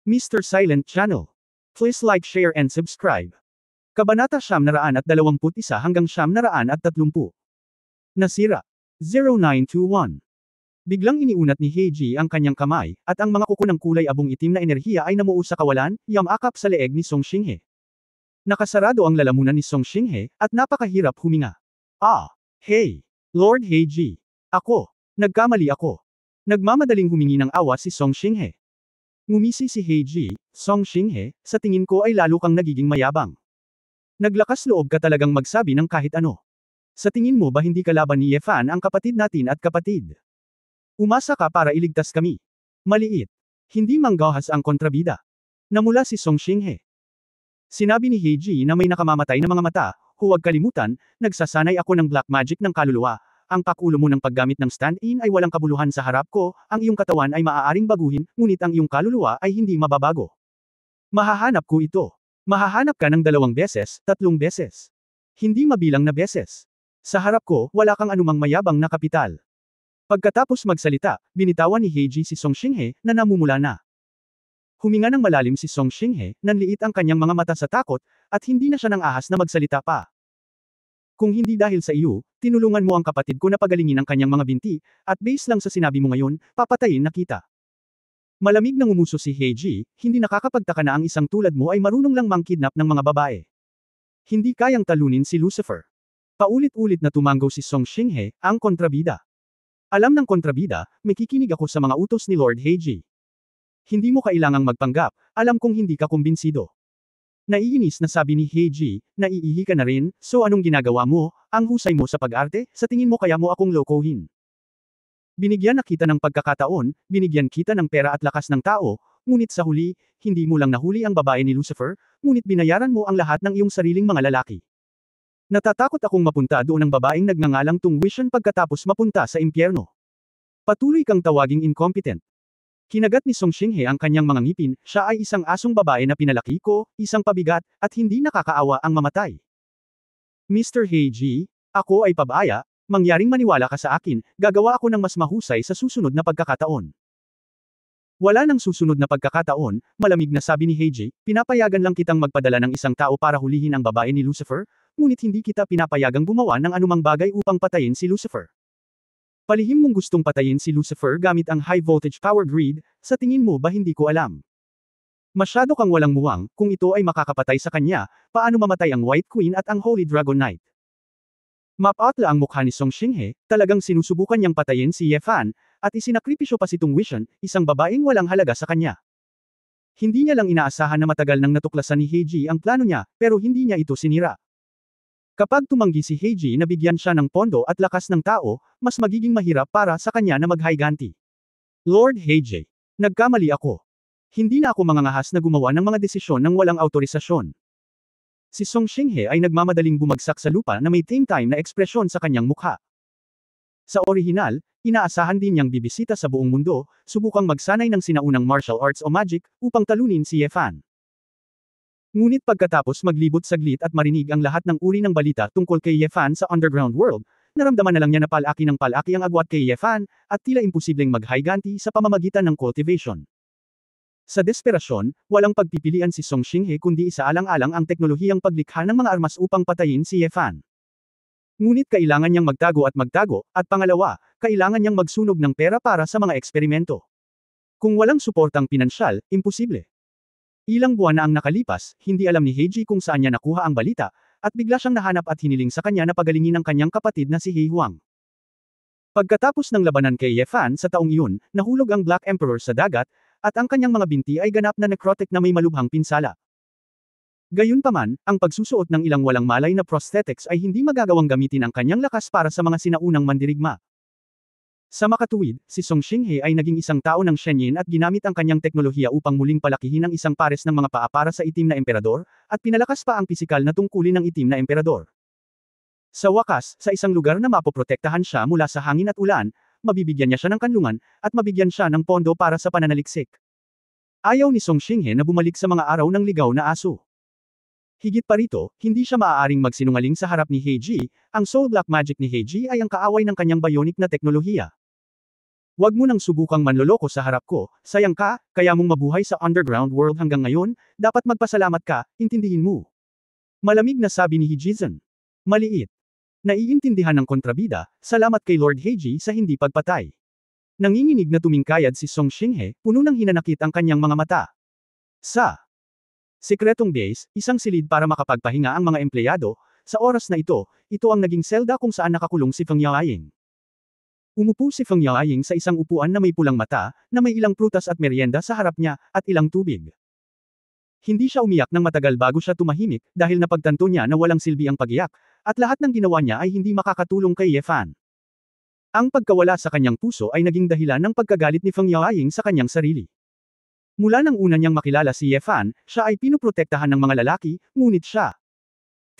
Mr. Silent Channel. Please like, share and subscribe. Kabanata 921 hanggang 930. Nasira. 0921. Biglang iniunat ni Heiji ang kanyang kamay, at ang mga kuko ng kulay abong itim na enerhiya ay namuo sa kawalan, yamakap sa leeg ni Song Xinghe. Nakasarado ang lalamunan ni Song Xinghe, at napakahirap huminga. Hey! Lord Heiji. Nagkamali ako. Nagmamadaling humingi ng awa si Song Xinghe. Ngumisi si Heiji. Song Xinghe, sa tingin ko ay lalo kang nagiging mayabang. Naglakas loob ka talagang magsabi ng kahit ano. Sa tingin mo ba hindi kalaban ni Ye Fan ang kapatid natin at kapatid? Umasa ka para iligtas kami. Maliit. Hindi manggahas ang kontrabida. Namula si Song Xinghe. Sinabi ni Heiji na may nakamamatay na mga mata, huwag kalimutan, nagsasanay ako ng black magic ng kaluluwa. Ang pakulo mo ng paggamit ng stand-in ay walang kabuluhan sa harap ko, ang iyong katawan ay maaaring baguhin, ngunit ang iyong kaluluwa ay hindi mababago. Mahahanap ko ito. Mahahanap ka ng 2 beses, 3 beses. Hindi mabilang na beses. Sa harap ko, wala kang anumang mayabang na kapital. Pagkatapos magsalita, binitawan ni Heiji si Song Xinghe, na namumula na. Huminga ng malalim si Song Xinghe, nanliit ang kanyang mga mata sa takot, at hindi na siya nang ahas na magsalita pa. Kung hindi dahil sa iyo, tinulungan mo ang kapatid ko na pagalingin ang kanyang mga binti, at base lang sa sinabi mo ngayon, papatayin na kita. Malamig nang umuso si Heiji, hindi nakakapagtaka na ang isang tulad mo ay marunong lang mangkidnap ng mga babae. Hindi kayang talunin si Lucifer. Paulit-ulit na tumanggaw si Song Xinghe, ang kontrabida. Alam ng kontrabida, may kikinig ako sa mga utos ni Lord Heiji. Hindi mo kailangang magpanggap, alam kong hindi ka kumbinsido. Naiinis na sabi ni Heiji, naiihi ka na rin, so anong ginagawa mo, ang husay mo sa pag-arte, sa tingin mo kaya mo akong lokohin. Binigyan na kita ng pagkakataon, binigyan kita ng pera at lakas ng tao, ngunit sa huli, hindi mo lang nahuli ang babae ni Lucifer, ngunit binayaran mo ang lahat ng iyong sariling mga lalaki. Natatakot akong mapunta doon ang babaeng nagngangalang Tungwishan pagkatapos mapunta sa impyerno. Patuloy kang tawaging incompetent. Kinagat ni Song Xinghe ang kanyang mga ngipin, siya ay isang asong babae na pinalaki ko, isang pabigat, at hindi nakakaawa ang mamatay. Mr. Heiji, ako ay pabaya, mangyaring maniwala ka sa akin, gagawa ako ng mas mahusay sa susunod na pagkakataon. Wala nang susunod na pagkakataon, malamig na sabi ni Heiji, pinapayagan lang kitang magpadala ng isang tao para hulihin ang babae ni Lucifer, ngunit hindi kita pinapayagang gumawa ng anumang bagay upang patayin si Lucifer. Palihim mong gustong patayin si Lucifer gamit ang high voltage power grid, sa tingin mo ba hindi ko alam? Masyado kang walang muwang, kung ito ay makakapatay sa kanya, paano mamatay ang White Queen at ang Holy Dragon Knight? Mapatla ang mukha ni Song Xinghe, talagang sinusubukan niyang patayin si Ye Fan, at isinakripisyo pa si Tungwishan, isang babaeng walang halaga sa kanya. Hindi niya lang inaasahan na matagal nang natuklasan ni Heiji ang plano niya, pero hindi niya ito sinira. Kapag tumanggi si Heiji na bigyan siya ng pondo at lakas ng tao, mas magiging mahirap para sa kanya na maghayganti. Lord Heiji. Nagkamali ako. Hindi na ako mangangahas na gumawa ng mga desisyon ng walang autorisasyon. Si Song Xinghe ay nagmamadaling bumagsak sa lupa na may time na ekspresyon sa kanyang mukha. Sa orihinal, inaasahan din niyang bibisita sa buong mundo, subukang magsanay ng sinaunang martial arts o magic, upang talunin si Ye Fan. Ngunit pagkatapos maglibot saglit at marinig ang lahat ng uri ng balita tungkol kay Ye Fan sa underground world, naramdaman na lang niya na palaki ng palaki ang agwat kay Ye Fan, at tila imposibleng maghayganti sa pamamagitan ng cultivation. Sa desperasyon, walang pagpipilian si Song Xinghe kundi isaalang-alang ang teknolohiyang paglikha ng mga armas upang patayin si Ye Fan. Ngunit kailangan niyang magtago, at pangalawa, kailangan niyang magsunog ng pera para sa mga eksperimento. Kung walang suportang pinansyal, imposible. Ilang buwan na ang nakalipas, hindi alam ni Heiji kung saan niya nakuha ang balita, at bigla siyang nahanap at hiniling sa kanya na pagalingin ang kanyang kapatid na si He Huang. Pagkatapos ng labanan kay Ye Fan sa taong iyon, nahulog ang Black Emperor sa dagat, at ang kanyang mga binti ay ganap na necrotic na may malubhang pinsala. Gayunpaman, ang pagsusuot ng ilang walang malay na prosthetics ay hindi magagawang gamitin ang kanyang lakas para sa mga sinaunang mandirigma. Sa makatuwid, si Song Xinghe ay naging isang tao ng Shenyin at ginamit ang kanyang teknolohiya upang muling palakihin ang isang pares ng mga paa para sa itim na emperador, at pinalakas pa ang pisikal na tungkulin ng itim na emperador. Sa wakas, sa isang lugar na mapoprotektahan siya mula sa hangin at ulan, mabibigyan niya siya ng kanlungan, at mabigyan siya ng pondo para sa pananaliksik. Ayaw ni Song Xinghe na bumalik sa mga araw ng ligaw na aso. Higit pa rito, hindi siya maaaring magsinungaling sa harap ni Heiji, ang Soul Black Magic ni Heiji ay ang kaaway ng kanyang bionic na teknolohiya. Huwag mo nang subukang manloloko sa harap ko, sayang ka, kaya mong mabuhay sa underground world hanggang ngayon, dapat magpasalamat ka, intindihin mo. Malamig na sabi ni Hijizan. Maliit. Naiintindihan ng kontrabida, salamat kay Lord Heiji sa hindi pagpatay. Nanginginig na tumingkayad si Song Xinghe, puno ng hinanakit ang kanyang mga mata. Sa sikretong base, isang silid para makapagpahinga ang mga empleyado, sa oras na ito ang naging selda kung saan nakakulong si Feng Yaoying. Umupo si Feng Yaoying sa isang upuan na may pulang mata, na may ilang prutas at merienda sa harap niya, at ilang tubig. Hindi siya umiyak ng matagal bago siya tumahimik, dahil napagtanto niya na walang silbi ang pagiyak, at lahat ng ginawa niya ay hindi makakatulong kay Ye Fan. Ang pagkawala sa kanyang puso ay naging dahilan ng pagkagalit ni Feng Yaoying sa kanyang sarili. Mula nang una niyang makilala si Ye Fan, siya ay pinuprotektahan ng mga lalaki, ngunit siya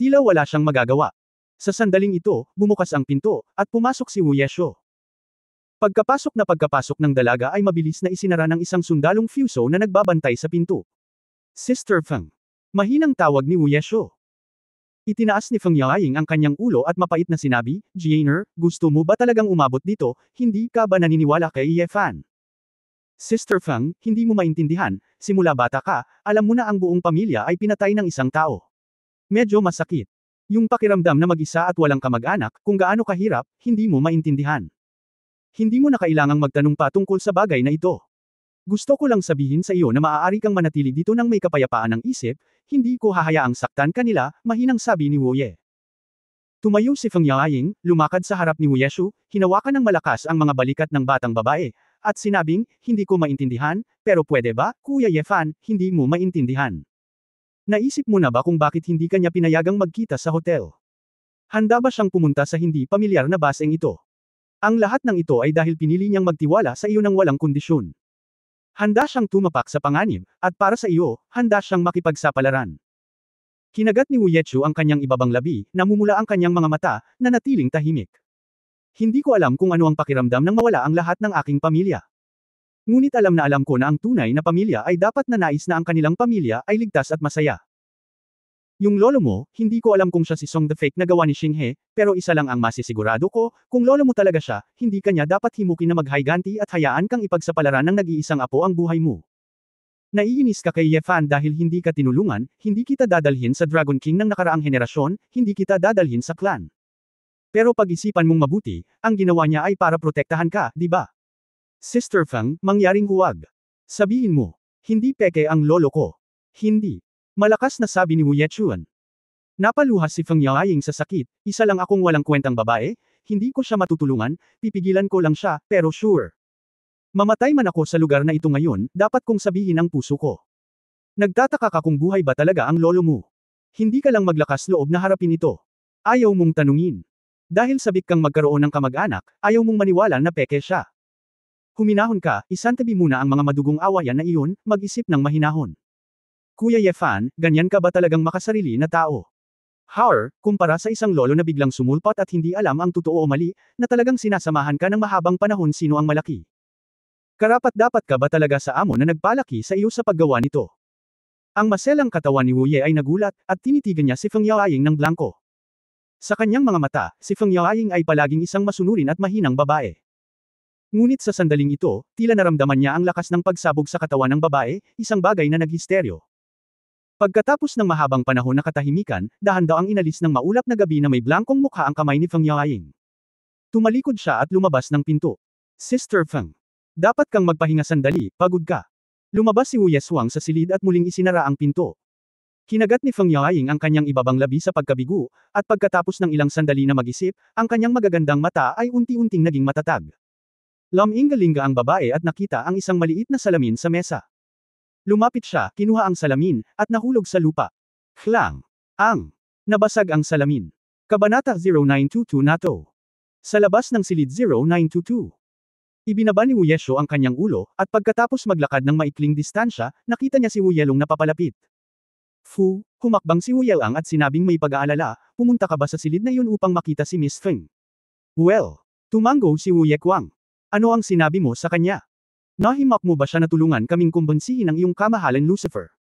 tila wala siyang magagawa. Sa sandaling ito, bumukas ang pinto, at pumasok si Wu Yeshuo. Pagkapasok ng dalaga ay mabilis na isinara ng isang sundalong Fuso na nagbabantay sa pinto. Sister Feng. Mahinang tawag ni Wu Yeshuo. Itinaas ni Feng Yaoying ang kanyang ulo at mapait na sinabi, Jianer, gusto mo ba talagang umabot dito, hindi ka ba naniniwala kay Ye Fan? Sister Feng, hindi mo maintindihan, simula bata ka, alam mo na ang buong pamilya ay pinatay ng isang tao. Medyo masakit. Yung pakiramdam na mag-isa at walang kamag-anak, kung gaano kahirap, hindi mo maintindihan. Hindi mo na kailangang magtanong pa tungkol sa bagay na ito. Gusto ko lang sabihin sa iyo na maaari kang manatili dito ng may kapayapaan ng isip, hindi ko hahayaang saktan kanila, mahinang sabi ni Wu Ye. Tumayo si Feng Yaoying, lumakad sa harap ni Wu Yeshu, hinawakan ng malakas ang mga balikat ng batang babae, at sinabing, hindi ko maintindihan, pero pwede ba, Kuya Ye Fan, hindi mo maintindihan. Naisip mo na ba kung bakit hindi kanya pinayagang magkita sa hotel? Handa ba siyang pumunta sa hindi pamilyar na baseng ito? Ang lahat ng ito ay dahil pinili niyang magtiwala sa iyo ng walang kondisyon. Handa siyang tumapak sa panganib, at para sa iyo, handa siyang makipagsapalaran. Kinagat ni Wu Yeshu ang kanyang ibabang labi, namumula ang kanyang mga mata, na natiling tahimik. Hindi ko alam kung ano ang pakiramdam nang mawala ang lahat ng aking pamilya. Ngunit alam ko na ang tunay na pamilya ay dapat na nais na ang kanilang pamilya ay ligtas at masaya. Yung lolo mo, hindi ko alam kung siya si Song the Fake na gawa ni Xinghe, pero isa lang ang masisigurado ko, kung lolo mo talaga siya, hindi kanya dapat himukin na maghayganti at hayaan kang ipagsapalaran ng nag-iisang apo ang buhay mo. Naiinis ka kay Ye Fan dahil hindi ka tinulungan, hindi kita dadalhin sa Dragon King ng nakaraang henerasyon, hindi kita dadalhin sa clan. Pero pag-isipan mong mabuti, ang ginawa niya ay para protektahan ka, di ba? Sister Feng, mangyaring huwag. Sabihin mo, hindi peke ang lolo ko. Hindi. Malakas na sabi ni Wu Yechuan. Napaluhas si Feng Yaoying sa sakit, isa lang akong walang kwentang babae, hindi ko siya matutulungan, pipigilan ko lang siya, pero sure. Mamatay man ako sa lugar na ito ngayon, dapat kong sabihin ang puso ko. Nagtataka ka kung buhay ba talaga ang lolo mo. Hindi ka lang maglakas loob na harapin ito. Ayaw mong tanungin. Dahil sabik kang magkaroon ng kamag-anak, ayaw mong maniwala na peke siya. Huminahon ka, isantabi muna ang mga madugong awayan na iyon, mag-isip ng mahinahon. Kuya Ye Fan, ganyan ka ba talagang makasarili na tao? Kumpara sa isang lolo na biglang sumulpat at hindi alam ang totoo o mali, na talagang sinasamahan ka ng mahabang panahon sino ang malaki. Karapat-dapat ka ba talaga sa amo na nagpalaki sa iyo sa paggawa nito? Ang maselang katawan ni Wu Ye ay nagulat, at tinitigan niya si Feng Yaoying ng blanko. Sa kanyang mga mata, si Feng Yaoying ay palaging isang masunurin at mahinang babae. Ngunit sa sandaling ito, tila naramdaman niya ang lakas ng pagsabog sa katawan ng babae, isang bagay na naghisteryo. Pagkatapos ng mahabang panahon na katahimikan, dahan-daang inalis ng maulap na gabi na may blankong mukha ang kamay ni Feng Yaoying. Tumalikod siya at lumabas ng pinto. Sister Feng. Dapat kang magpahinga sandali, pagod ka. Lumabas si Wu Yeshuang sa silid at muling isinara ang pinto. Kinagat ni Feng Yaoying ang kanyang ibabang labi sa pagkabigo, at pagkatapos ng ilang sandali na mag-isip, ang kanyang magagandang mata ay unti-unting naging matatag. Lumingalinga ang babae at nakita ang isang maliit na salamin sa mesa. Lumapit siya, kinuha ang salamin, at nahulog sa lupa. Klang! Nabasag ang salamin. Kabanata 0922 Nato. Sa labas ng silid 0922. Ibinaba ni Wu Yeshuo ang kanyang ulo, at pagkatapos maglakad ng maikling distansya, nakita niya si Wu Yelong na papalapit. Humakbang si Wu Yelang at sinabing may pag-aalala, pumunta ka ba sa silid na iyon upang makita si Miss Feng? Well, tumango si Wu Yekwang. Ano ang sinabi mo sa kanya? Nahimak mo ba siya na tulungan kaming kumbansihin ang iyong kamahalan Lucifer?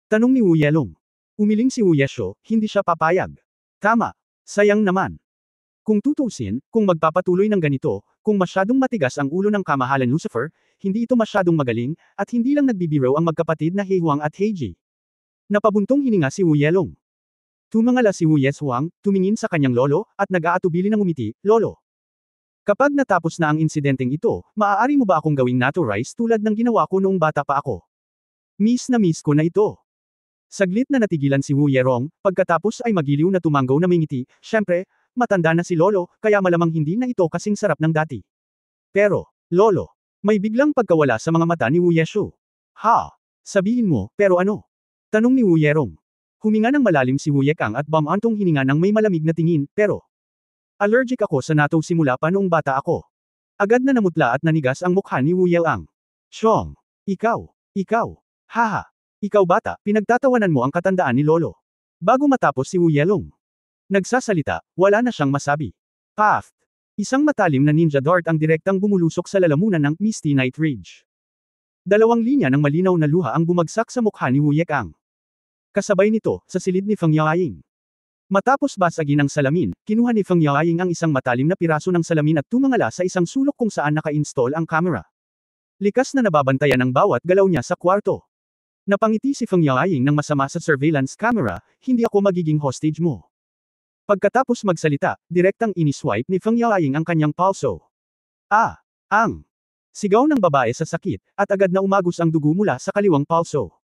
Tanong ni Wu Yelong. Umiling si Wu Yeshuo, hindi siya papayag. Tama. Sayang naman. Kung tutuusin, kung magpapatuloy ng ganito, kung masyadong matigas ang ulo ng kamahalan Lucifer, hindi ito masyadong magaling, at hindi lang nagbibiro ang magkapatid na Heihuang at Heiji. Napabuntong hininga si Wu Yelong. Tumangala si Wu Yeshuang, tumingin sa kanyang lolo, at nag-aatubili ng umiti, "Lolo. Kapag natapos na ang insidenteng ito, maaari mo ba akong gawing natto rice tulad ng ginawa ko noong bata pa ako? Miss na miss ko na ito." Saglit na natigilan si Wu Yerong, pagkatapos ay magiliw na tumanggaw na may ngiti, "Syempre, matanda na si Lolo, kaya malamang hindi na ito kasing sarap ng dati." "Pero, Lolo," may biglang pagkawala sa mga mata ni Wu Yeshu. "Ha? Sabihin mo, pero ano?" tanong ni Wu Yerong. Huminga ng malalim si Wu Yekang at bumantong hininga ng may malamig na tingin, "Pero, allergic ako sa natto simula pa noong bata ako." Agad na namutla at nanigas ang mukha ni Wu Yelang. "Chong, ikaw, haha. Ikaw bata, pinagtatawanan mo ang katandaan ni Lolo." Bago matapos si Wu Yelong nagsasalita, wala na siyang masabi. Path. Isang matalim na ninja dart ang direktang bumulusok sa lalamunan ng Misty Night Ridge. Dalawang linya ng malinaw na luha ang bumagsak sa mukha ni Wu Yekang. Kasabay nito, sa silid ni Feng Yaoying. Matapos basagin ang salamin, kinuha ni Feng Yaoying ang isang matalim na piraso ng salamin at tumangala sa isang sulok kung saan naka-install ang camera. Likas na nababantayan ang bawat galaw niya sa kwarto. Napangiti si Feng Yaoying ng masama sa surveillance camera, "Hindi ako magiging hostage mo." Pagkatapos magsalita, direktang iniswipe ni Feng Yaoying ang kanyang palso. "Ah! Ang!" Sigaw ng babae sa sakit, at agad na umagos ang dugo mula sa kaliwang palso.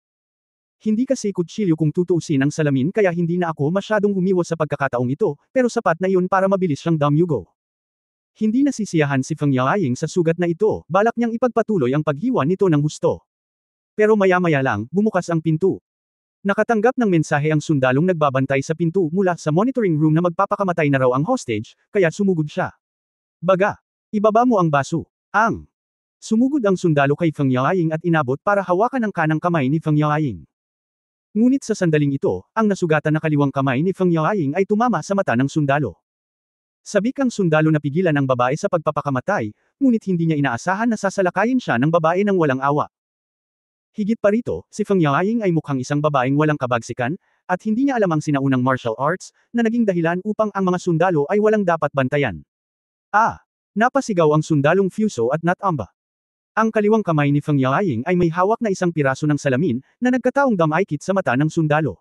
Hindi kasi kutsilyo kung tutuusin ang salamin kaya hindi na ako masyadong humiwas sa pagkakataong ito, pero sapat na yun para mabilis siyang damyugo. Hindi nasisiyahan si Feng Yaoying sa sugat na ito, balak niyang ipagpatuloy ang paghiwa nito ng husto. Pero maya-maya lang, bumukas ang pinto. Nakatanggap ng mensahe ang sundalong nagbabantay sa pinto mula sa monitoring room na magpapakamatay na raw ang hostage, kaya sumugod siya. "Baga, ibaba mo ang baso." Ang! Sumugod ang sundalo kay Feng Yaoying at inabot para hawakan ang kanang kamay ni Feng Yaoying. Ngunit sa sandaling ito, ang nasugatan na kaliwang kamay ni Feng Yaoying ay tumama sa mata ng sundalo. Sabik ang sundalo na pigilan ang babae sa pagpapakamatay, ngunit hindi niya inaasahan na sasalakayin siya ng babae ng walang awa. Higit pa rito, si Feng Yaoying ay mukhang isang babaeng walang kabagsikan, at hindi niya alam ang sinaunang martial arts, na naging dahilan upang ang mga sundalo ay walang dapat bantayan. "Ah!" Napasigaw ang sundalong Fuso at Natamba. Ang kaliwang kamay ni Feng Yaoying ay may hawak na isang piraso ng salamin, na nagkataong damaykit sa mata ng sundalo.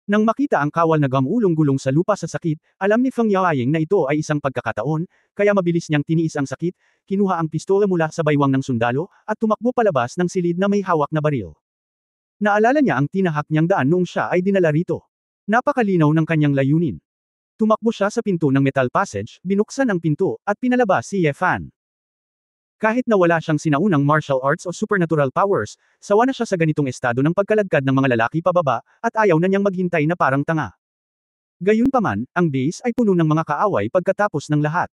Nang makita ang kawal na gamulong-gulong sa lupa sa sakit, alam ni Feng Yaoying na ito ay isang pagkakataon, kaya mabilis niyang tiniis ang sakit, kinuha ang pistola mula sa baywang ng sundalo, at tumakbo palabas ng silid na may hawak na baril. Naalala niya ang tinahak niyang daan noong siya ay dinala rito. Napakalinaw ng kanyang layunin. Tumakbo siya sa pinto ng metal passage, binuksan ang pinto, at pinalabas si Ye Fan. Kahit na wala siyang sinaunang martial arts o supernatural powers, sawa na siya sa ganitong estado ng pagkaladkad ng mga lalaki pababa, at ayaw na niyang maghintay na parang tanga. Gayunpaman, ang base ay puno ng mga kaaway pagkatapos ng lahat.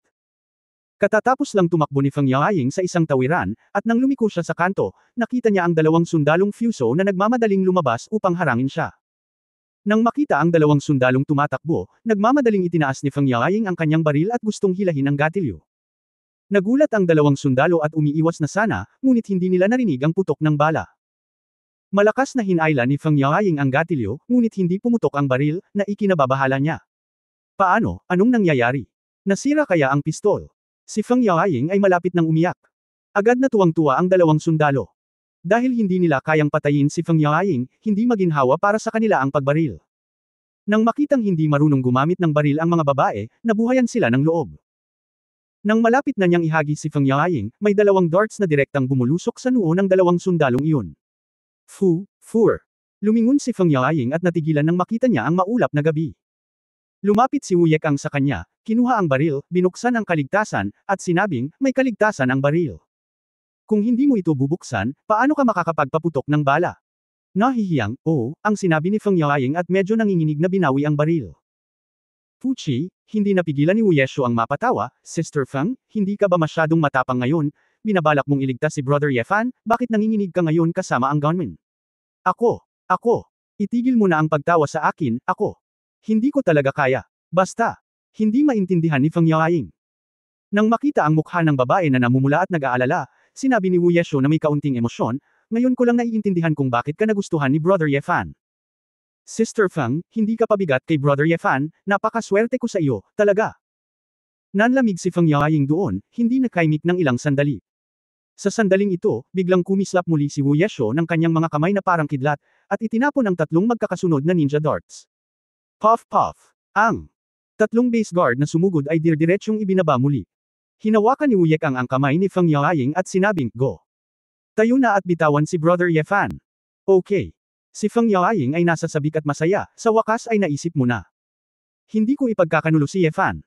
Katatapos lang tumakbo ni Feng Yaoying sa isang tawiran, at nang lumiko siya sa kanto, nakita niya ang dalawang sundalong Fuso na nagmamadaling lumabas upang harangin siya. Nang makita ang dalawang sundalong tumatakbo, nagmamadaling itinaas ni Feng Yaoying ang kanyang baril at gustong hilahin ang gatilyo. Nagulat ang dalawang sundalo at umiiwas na sana, ngunit hindi nila narinig ang putok ng bala. Malakas na hinayla ni Feng Yaoying ang gatilyo, ngunit hindi pumutok ang baril, na ikinababahala niya. Paano, anong nangyayari? Nasira kaya ang pistol? Si Feng Yaoying ay malapit nang umiyak. Agad na tuwang-tuwa ang dalawang sundalo. Dahil hindi nila kayang patayin si Feng Yaoying, hindi maginhawa para sa kanila ang pagbaril. Nang makitang hindi marunong gumamit ng baril ang mga babae, nabuhayan sila ng loob. Nang malapit na niyang ihagis si Feng Yaoying, may dalawang darts na direktang bumulusok sa noo ng dalawang sundalong iyon. Fur. Lumingon si Feng Yaoying at natigilan nang makita niya ang maulap na gabi. Lumapit si Wu Yekang sa kanya, kinuha ang baril, binuksan ang kaligtasan, at sinabing, "May kaligtasan ang baril. Kung hindi mo ito bubuksan, paano ka makakapagpaputok ng bala?" Nahihiyang, "Oh," ang sinabi ni Feng Yaoying at medyo nanginginig na binawi ang baril. Puchi, hindi napigilan ni Wu Yeshu ang mapatawa, "Sister Feng, hindi ka ba masyadong matapang ngayon? Binabalak mong iligtas si Brother Yefan, bakit nanginginig ka ngayon kasama ang gunman?" Ako. Itigil mo na ang pagtawa sa akin, ako. Hindi ko talaga kaya. Basta. Hindi maintindihan ni Feng Yaoying. Nang makita ang mukha ng babae na namumula at nag-aalala, sinabi ni Wu Yeshu na may kaunting emosyon, "Ngayon ko lang naiintindihan kung bakit ka nagustuhan ni Brother Yefan. Sister Feng, hindi ka pabigat kay Brother Yefan, napakaswerte ko sa iyo, talaga." Nanlamig si Feng Yaoying doon, hindi nakaimik ng ilang sandali. Sa sandaling ito, biglang kumislap muli si Wu Yeshuo ng kanyang mga kamay na parang kidlat, at itinapon ang tatlong magkakasunod na ninja darts. Puff puff! Ang tatlong base guard na sumugod ay dirdiretsyong ibinaba muli. Hinawakan ni Wu Yekang ang kamay ni Feng Yaoying at sinabing, "Go!" Tayo na at bitawan si Brother Ye Fan. Okay. Si Feng Yaoying ay nasa sabik at masaya, sa wakas ay naisip mo na. Hindi ko ipagkakanulo si Ye Fan.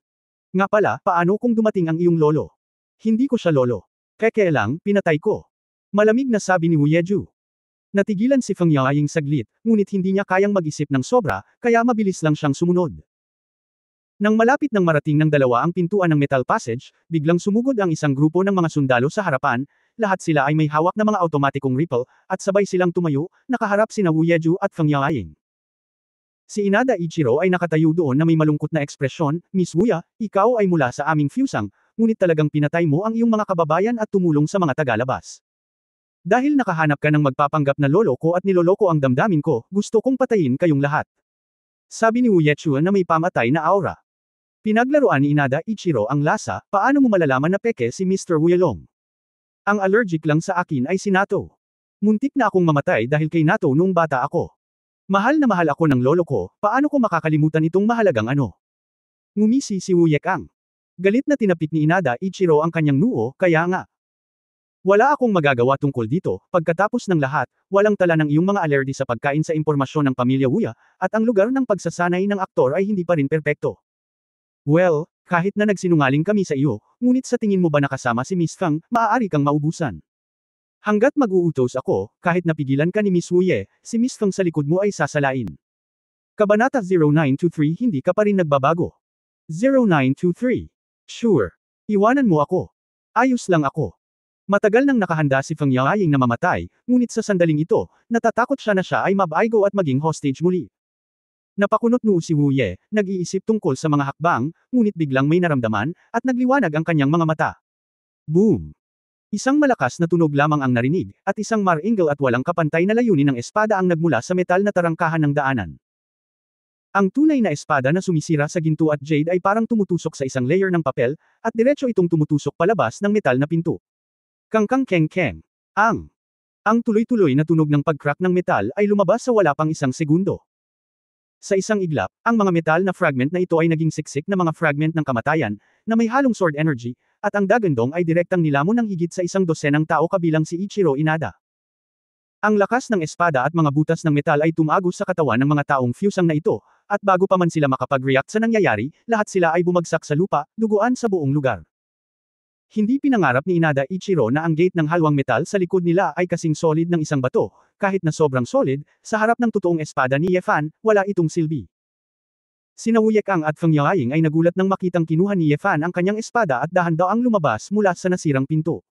Nga pala, paano kung dumating ang iyong lolo? Hindi ko siya lolo. Kaya lang, pinatay ko. Malamig na sabi ni Wu Yeju. Natigilan si Feng Yaoying saglit, ngunit hindi niya kayang mag-isip ng sobra, kaya mabilis lang siyang sumunod. Nang malapit nang marating ng dalawa ang pintuan ng metal passage, biglang sumugod ang isang grupo ng mga sundalo sa harapan, lahat sila ay may hawak na mga automatikong rifle, at sabay silang tumayo, nakaharap sina Wu Yeju at Feng Yaoying. Si Inada Ichiro ay nakatayo doon na may malungkot na ekspresyon, "Miss Wuya, ikaw ay mula sa aming fusang, ngunit talagang pinatay mo ang iyong mga kababayan at tumulong sa mga tagalabas. Dahil nakahanap ka ng magpapanggap na lolo ko at niloloko ang damdamin ko, gusto kong patayin kayong lahat." Sabi ni Wu Yechu na may pamatay na aura. Pinaglaruan ni Inada Ichiro ang lasa, paano mo malalaman na peke si Mr. Wuyalong? Ang allergic lang sa akin ay si Nato. Muntik na akong mamatay dahil kay Nato noong bata ako. Mahal na mahal ako ng lolo ko, paano ko makakalimutan itong mahalagang ano? Ngumisi si Wu Yekang. Galit na tinapik ni Inada Ichiro ang kanyang noo, kaya nga. Wala akong magagawa tungkol dito, pagkatapos ng lahat, walang tala ng iyong mga alerdi sa pagkain sa impormasyon ng pamilya Wuya, at ang lugar ng pagsasanay ng aktor ay hindi pa rin perpekto. Well, kahit na nagsinungaling kami sa iyo, ngunit sa tingin mo ba nakasama si Miss Fang, maaari kang maubusan. Hanggat mag-uutos ako, kahit napigilan ka ni Miss Wu Ye, si Miss Fang sa likod mo ay sasalain. Kabanata 0923 Hindi ka pa rin nagbabago. 0923. Sure. Iwanan mo ako. Ayos lang ako. Matagal nang nakahanda si Feng Yaoying na mamatay, ngunit sa sandaling ito, natatakot siya na siya ay mabaigo at maging hostage muli. Napakunot noo si Wu Ye, nag-iisip tungkol sa mga hakbang, ngunit biglang may naramdaman, at nagliwanag ang kanyang mga mata. Boom! Isang malakas na tunog lamang ang narinig, at isang maringal at walang kapantay na layunin ng espada ang nagmula sa metal na tarangkahan ng daanan. Ang tunay na espada na sumisira sa ginto at jade ay parang tumutusok sa isang layer ng papel, at diretso itong tumutusok palabas ng metal na pinto. Kangkang keng keng. Ang tuloy-tuloy na tunog ng pag-crack ng metal ay lumabas sa wala pang isang segundo. Sa isang iglap, ang mga metal na fragment na ito ay naging siksik na mga fragment ng kamatayan, na may halong sword energy, at ang dagandong ay direktang nilamon ng higit sa 100 tao kabilang si Ichiro Inada. Ang lakas ng espada at mga butas ng metal ay tumagos sa katawan ng mga taong fusang na ito, at bago pa man sila makapag-react sa nangyayari, lahat sila ay bumagsak sa lupa, duguan sa buong lugar. Hindi pinangarap ni Inada Ichiro na ang gate ng halwang metal sa likod nila ay kasing solid ng isang bato, kahit na sobrang solid, sa harap ng totoong espada ni Ye Fan, wala itong silbi. Sina Wu Yekang at Feng Yaoying ay nagulat nang makitang kinuha ni Ye Fan ang kanyang espada at dahan-daang lumabas mula sa nasirang pinto.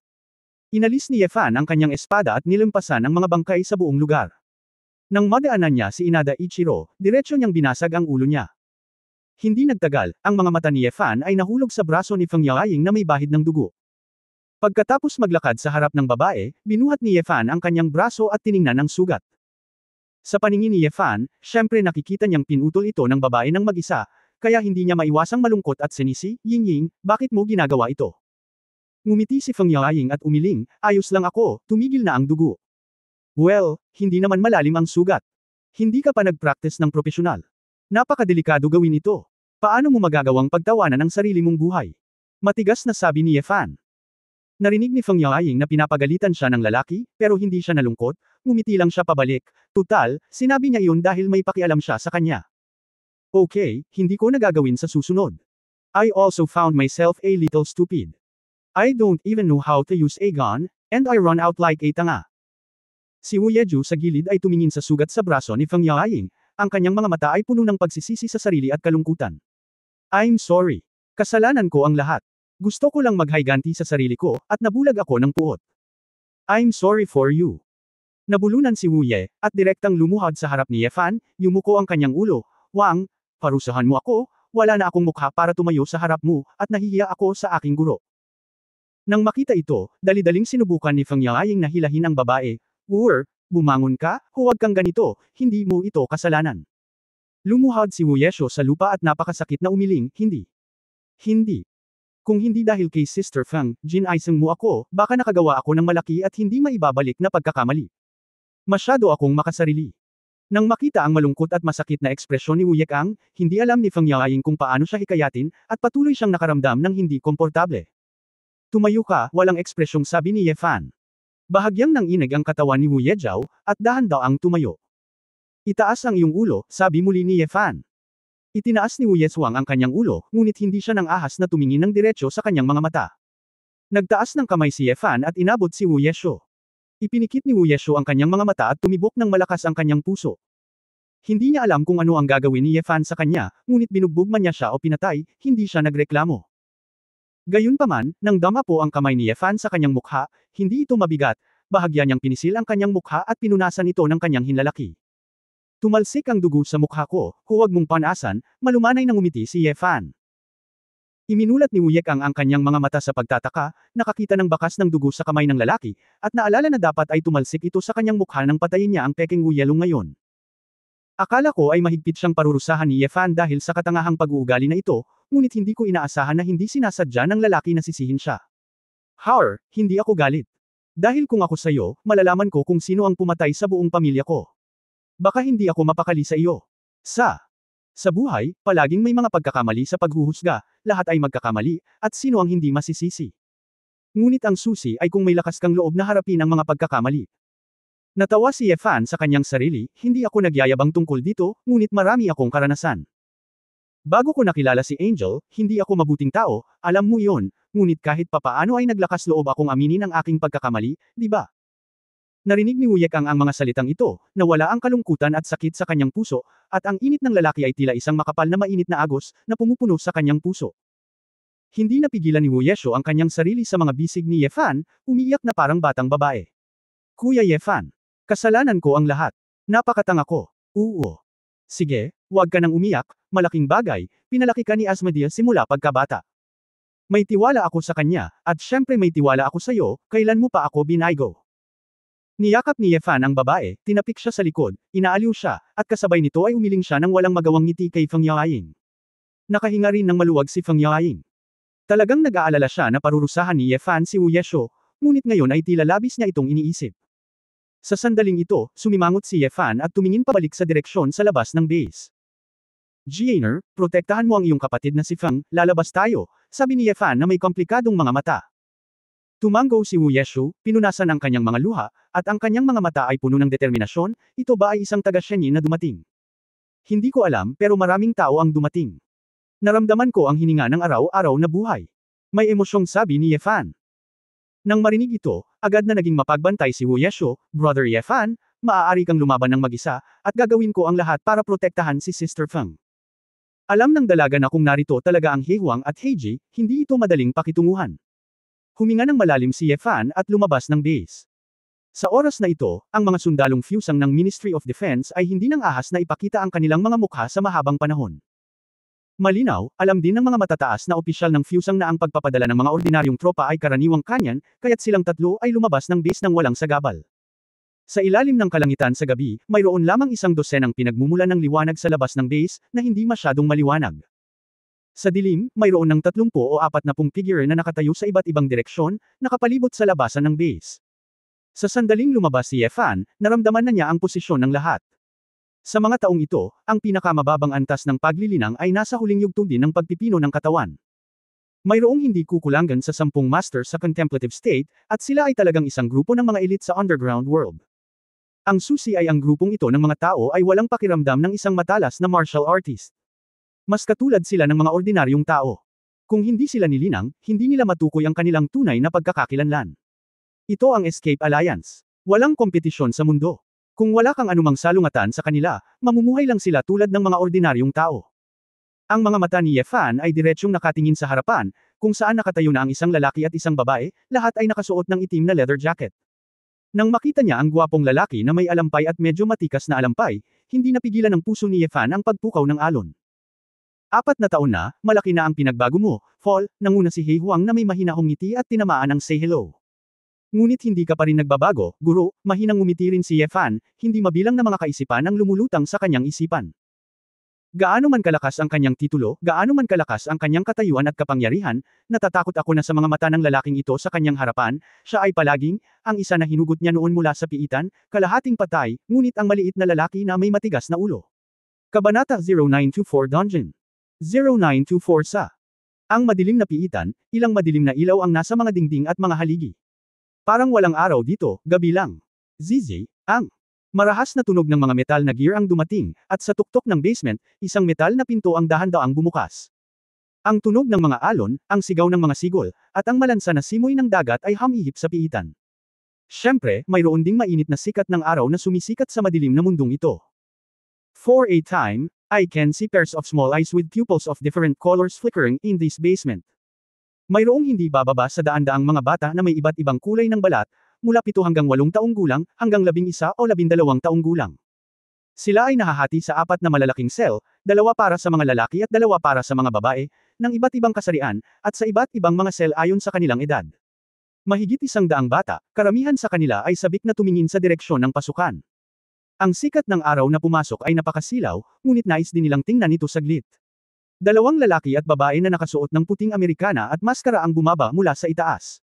Inalis ni Ye Fan ang kanyang espada at nilampasan ang mga bangkay sa buong lugar. Nang madaanan niya si Inada Ichiro, diretsyo niyang binasag ang ulo niya. Hindi nagtagal, ang mga mata ni Ye Fan ay nahulog sa braso ni Feng Yaoying na may bahid ng dugo. Pagkatapos maglakad sa harap ng babae, binuhat ni Ye Fan ang kanyang braso at tiningnan ang sugat. Sa paningin ni Ye Fan, syempre nakikita niyang pinutol ito ng babae ng mag-isa, kaya hindi niya maiwasang malungkot at sinisi, "Ying-Ying, bakit mo ginagawa ito?" Ngumiti si Feng Yaoying at umiling, "Ayos lang ako, tumigil na ang dugo." Well, hindi naman malalim ang sugat. Hindi ka pa nag-practice ng propesyonal. Napakadelikado gawin ito. Paano mo magagawang pagtawanan ang sarili mong buhay? Matigas na sabi ni Ye Fan. Narinig ni Feng Yaoying na pinapagalitan siya ng lalaki, pero hindi siya nalungkot, ngumiti lang siya pabalik. Tutal, sinabi niya iyon dahil may pakialam siya sa kanya. Okay, hindi ko nagagawin sa susunod. I also found myself a little stupid. I don't even know how to use a gun, and I run out like a tanga. Si Wu Yeju sa gilid ay tumingin sa sugat sa braso ni Feng Yaoying. Ang kanyang mga mata ay puno ng pagsisisi sa sarili at kalungkutan. I'm sorry. Kasalanan ko ang lahat. Gusto ko lang maghayganti sa sarili ko, at nabulag ako ng puot. I'm sorry for you. Nabulunan si Wu Ye, at direktang lumuhad sa harap ni Ye Fan, yumuko ang kanyang ulo. "Wang, parusahan mo ako, wala na akong mukha para tumayo sa harap mo, at nahihiya ako sa aking guro." Nang makita ito, dali-daling sinubukan ni Feng Yaoying na hilahin ang babae. "Wu, bumangon ka, huwag kang ganito, hindi mo ito kasalanan." Lumuhad si Wu Yeshuo sa lupa at napakasakit na umiling, Hindi. Kung hindi dahil kay Sister Fang, ginaisang mo ako, baka nakagawa ako ng malaki at hindi maibabalik na pagkakamali. Masyado akong makasarili. Nang makita ang malungkot at masakit na ekspresyon ni Wu Yekang, hindi alam ni Feng Yaoying kung paano siya hikayatin, at patuloy siyang nakaramdam ng hindi komportable. Tumayo ka, walang ekspresyong sabi ni Ye Fan. Bahagyang nanginig ang katawan ni Wu Yejiao, at dahan daw ang tumayo. Itaas ang iyong ulo, sabi muli ni Ye Fan. Itinaas ni Wu Yesuang ang kanyang ulo, ngunit hindi siya nang ahas na tumingin ng diretsyo sa kanyang mga mata. Nagtaas ng kamay si Ye Fan at inabot si Wu Yeshu. Ipinikit ni Wu Yeshu ang kanyang mga mata at tumibok ng malakas ang kanyang puso. Hindi niya alam kung ano ang gagawin ni Ye Fan sa kanya, ngunit binugbog man niya siya o pinatay, hindi siya nagreklamo. Gayunpaman, nang dama po ang kamay ni Ye Fan sa kanyang mukha, hindi ito mabigat, bahagya niyang pinisil ang kanyang mukha at pinunasan ito ng kanyang hinlalaki. Tumalsik ang dugo sa mukha ko, huwag mong panasan, malumanay nang umiti si Ye Fan. Iminulat ni Wu Yekang ang kanyang mga mata sa pagtataka, nakakita ng bakas ng dugo sa kamay ng lalaki, at naalala na dapat ay tumalsik ito sa kanyang mukha nang patayin niya ang Peking Wu Yelong ngayon. Akala ko ay mahigpit siyang parurusahan ni Ye Fan dahil sa katangahang pag-uugali na ito, ngunit hindi ko inaasahan na hindi sinasadya ng lalaki na sisihin siya. However, hindi ako galit. Dahil kung ako sa'yo, malalaman ko kung sino ang pumatay sa buong pamilya ko. Baka hindi ako mapakali sa iyo. Sa buhay, palaging may mga pagkakamali sa paghuhusga, lahat ay magkakamali, at sino ang hindi masisisi. Ngunit ang susi ay kung may lakas kang loob na harapin ang mga pagkakamali. Natawa si Ye Fan sa kanyang sarili, hindi ako nagyayabang tungkol dito, ngunit marami akong karanasan. Bago ko nakilala si Angel, hindi ako mabuting tao, alam mo iyon, ngunit kahit papaano ay naglakas loob akong aminin ang aking pagkakamali, di ba? Narinig ni Wu Yekang ang mga salitang ito, nawala ang kalungkutan at sakit sa kanyang puso, at ang init ng lalaki ay tila isang makapal na mainit na agos, na pumupuno sa kanyang puso. Hindi napigilan ni Wu Yeshu ang kanyang sarili sa mga bisig ni Ye Fan, umiiyak na parang batang babae. Kuya Ye Fan, kasalanan ko ang lahat. Napakatanga ko. Oo. Sige, huwag ka nang umiyak, malaking bagay, pinalaki ka ni Asmodee simula pagkabata. May tiwala ako sa kanya, at syempre may tiwala ako sa iyo, kailan mo pa ako binaygo. Niyakap ni Ye Fan ang babae, tinapik siya sa likod, inaaliw siya, at kasabay nito ay umiling siya nang walang magawang ngiti kay Feng Yaoying. Nakahinga rin ng maluwag si Feng Yaoying. Talagang nag-aalala siya na parurusahan ni Ye Fan si Wu Yeshu, ngunit ngayon ay tila labis niya itong iniisip. Sa sandaling ito, sumimangot si Ye Fan at tumingin pabalik sa direksyon sa labas ng base. Jianer, protektahan mo ang iyong kapatid na si Feng, lalabas tayo, sabi ni Ye Fan na may komplikadong mga mata. Tumango si Wu Yeshu, pinunasan ang kanyang mga luha, at ang kanyang mga mata ay puno ng determinasyon, ito ba ay isang taga-Shenyi na dumating? Hindi ko alam pero maraming tao ang dumating. Naramdaman ko ang hininga ng araw-araw na buhay. May emosyong sabi ni Ye Fan. Nang marinig ito, agad na naging mapagbantay si Wu Yeshu, Brother Ye Fan, maaari kang lumaban ng mag-isa, at gagawin ko ang lahat para protektahan si Sister Feng. Alam ng dalaga na kung narito talaga ang He Huang at Heiji, hindi ito madaling pakitunguhan. Huminga ng malalim si Ye Fan at lumabas ng base. Sa oras na ito, ang mga sundalong fusang ng Ministry of Defense ay hindi nang ahas na ipakita ang kanilang mga mukha sa mahabang panahon. Malinaw, alam din ng mga matataas na opisyal ng fusang na ang pagpapadala ng mga ordinaryong tropa ay karaniwang kanyan, kaya't silang tatlo ay lumabas ng base ng walang sagabal. Sa ilalim ng kalangitan sa gabi, mayroon lamang isang dosenang pinagmumulan ng liwanag sa labas ng base, na hindi masyadong maliwanag. Sa dilim, mayroon ng 30 o 40 figure na nakatayo sa iba't ibang direksyon, nakapalibot sa labasan ng base. Sa sandaling lumabas si Ye Fan, naramdaman na niya ang posisyon ng lahat. Sa mga taong ito, ang pinakamababang antas ng paglilinang ay nasa huling yugto din ng pagpipino ng katawan. Mayroong hindi kukulangan sa 10 master sa contemplative state, at sila ay talagang isang grupo ng mga elite sa underground world. Ang susi ay ang grupong ito ng mga tao ay walang pakiramdam ng isang matalas na martial artist. Mas katulad sila ng mga ordinaryong tao. Kung hindi sila nilinang, hindi nila matukoy ang kanilang tunay na pagkakakilanlan. Ito ang Escape Alliance. Walang kompetisyon sa mundo. Kung wala kang anumang salungatan sa kanila, mamumuhay lang sila tulad ng mga ordinaryong tao. Ang mga mata ni Ye Fan ay diretsyong nakatingin sa harapan, kung saan nakatayo na ang isang lalaki at isang babae, lahat ay nakasuot ng itim na leather jacket. Nang makita niya ang gwapong lalaki na may alampay at medyo matikas na alampay, hindi napigilan ng puso ni Ye Fan ang pagpukaw ng alon. 4 na taon na, malaki na ang pinagbago mo, Fall, nanguna si He Huang na may mahinahong ngiti at tinamaan ng say hello. Ngunit hindi ka pa rin nagbabago, guro, mahinang ngumiti rin si Ye Fan, hindi mabilang na mga kaisipan ang lumulutang sa kanyang isipan. Gaano man kalakas ang kanyang titulo, gaano man kalakas ang kanyang katayuan at kapangyarihan, natatakot ako na sa mga mata ng lalaking ito sa kanyang harapan, siya ay palaging, ang isa na hinugot niya noon mula sa piitan, kalahating patay, ngunit ang maliit na lalaki na may matigas na ulo. Kabanata 0924 Dungeon 0924 sa ang madilim na piitan, ilang madilim na ilaw ang nasa mga dingding at mga haligi. Parang walang araw dito, gabi lang. Zizi, ang marahas na tunog ng mga metal na gear ang dumating, at sa tuktok ng basement, isang metal na pinto ang dahan-daang bumukas. Ang tunog ng mga alon, ang sigaw ng mga sigol, at ang malansa na simoy ng dagat ay humihip sa piitan. Siyempre, mayroon ding mainit na sikat ng araw na sumisikat sa madilim na mundong ito. For a time, I can see pairs of small eyes with pupils of different colors flickering in this basement. Mayroong hindi bababa sa daan-daang mga bata na may iba't ibang kulay ng balat, mula 7 hanggang 8 taong gulang, hanggang 11 o 12 taong gulang. Sila ay nahahati sa 4 na malalaking cell, 2 para sa mga lalaki at 2 para sa mga babae, ng iba't ibang kasarian, at sa iba't ibang mga cell ayon sa kanilang edad. Mahigit 100 bata, karamihan sa kanila ay sabik na tumingin sa direksyon ng pasukan. Ang sikat ng araw na pumasok ay napakasilaw, ngunit nais din nilang tingnan ito saglit. 2 lalaki at babae na nakasuot ng puting Amerikana at maskara ang bumaba mula sa itaas.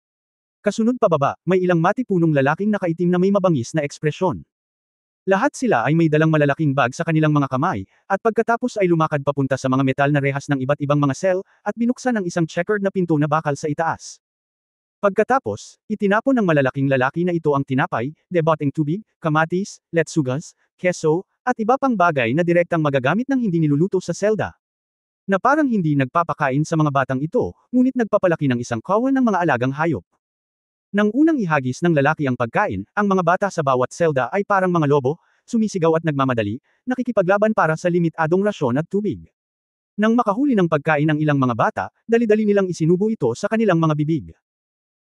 Kasunod pababa, may ilang matipunong lalaking nakaitim na may mabangis na ekspresyon. Lahat sila ay may dalang malalaking bag sa kanilang mga kamay, at pagkatapos ay lumakad papunta sa mga metal na rehas ng iba't ibang mga cell, at binuksan ang isang checkered na pinto na bakal sa itaas. Pagkatapos, itinapon ng malalaking lalaki na ito ang tinapay, deboteng tubig, kamatis, letsugas, keso, at iba pang bagay na direktang magagamit ng hindi niluluto sa selda. Na parang hindi nagpapakain sa mga batang ito, ngunit nagpapalaki ng isang kawan ng mga alagang hayop. Nang unang ihagis ng lalaki ang pagkain, ang mga bata sa bawat selda ay parang mga lobo, sumisigaw at nagmamadali, nakikipaglaban para sa limitadong rasyon at tubig. Nang makahuli ng pagkain ang ilang mga bata, dali-dali nilang isinubo ito sa kanilang mga bibig.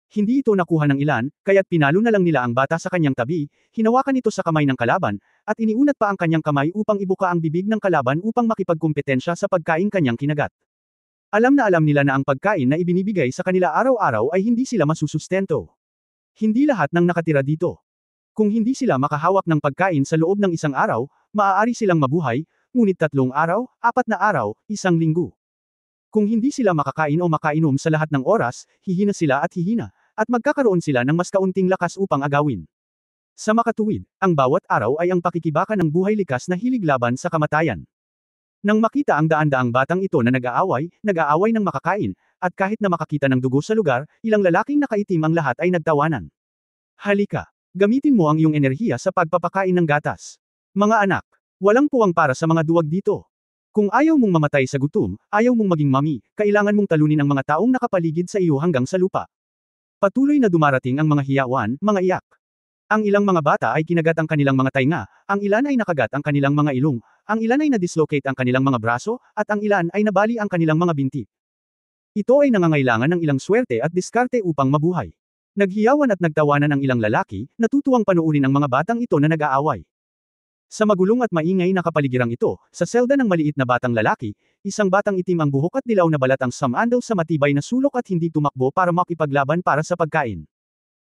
Hindi ito nakuha ng ilan, kaya't pinalo na lang nila ang bata sa kanyang tabi, hinawakan ito sa kamay ng kalaban, at iniunat pa ang kanyang kamay upang ibuka ang bibig ng kalaban upang makipagkumpetensya sa pagkain kanyang kinagat. Alam na alam nila na ang pagkain na ibinibigay sa kanila araw-araw ay hindi sila masusustento. Hindi lahat ng nakatira dito. Kung hindi sila makahawak ng pagkain sa loob ng isang araw, maaari silang mabuhay, ngunit 3 araw, 4 na araw, 1 linggo. Kung hindi sila makakain o makainom sa lahat ng oras, hihina sila at hihina, at magkakaroon sila ng mas kaunting lakas upang agawin. Sa makatuwid, ang bawat araw ay ang pakikibaka ng buhay likas na hilig laban sa kamatayan. Nang makita ang daan-daang batang ito na nag-aaway ng makakain, at kahit na makakita ng dugo sa lugar, ilang lalaking nakaitim ang lahat ay nagtawanan. Halika, gamitin mo ang iyong enerhiya sa pagpapakain ng gatas. Mga anak, walang puwang para sa mga duwag dito. Kung ayaw mong mamatay sa gutom, ayaw mong maging mami, kailangan mong talunin ang mga taong nakapaligid sa iyo hanggang sa lupa. Patuloy na dumarating ang mga hiyawan, mga iyak. Ang ilang mga bata ay kinagat ang kanilang mga tainga, ang ilan ay nakagat ang kanilang mga ilong, ang ilan ay na-dislocate ang kanilang mga braso, at ang ilan ay nabali ang kanilang mga binti. Ito ay nangangailangan ng ilang swerte at diskarte upang mabuhay. Naghiyawan at nagtawanan ang ilang lalaki, natutuwang panuurin ang mga batang ito na nag-aaway. Sa magulong at maingay na kapaligirang ito, sa selda ng maliit na batang lalaki, isang batang itim ang buhok at dilaw na balat ang sumandal sa matibay na sulok at hindi tumakbo para makipaglaban para sa pagkain.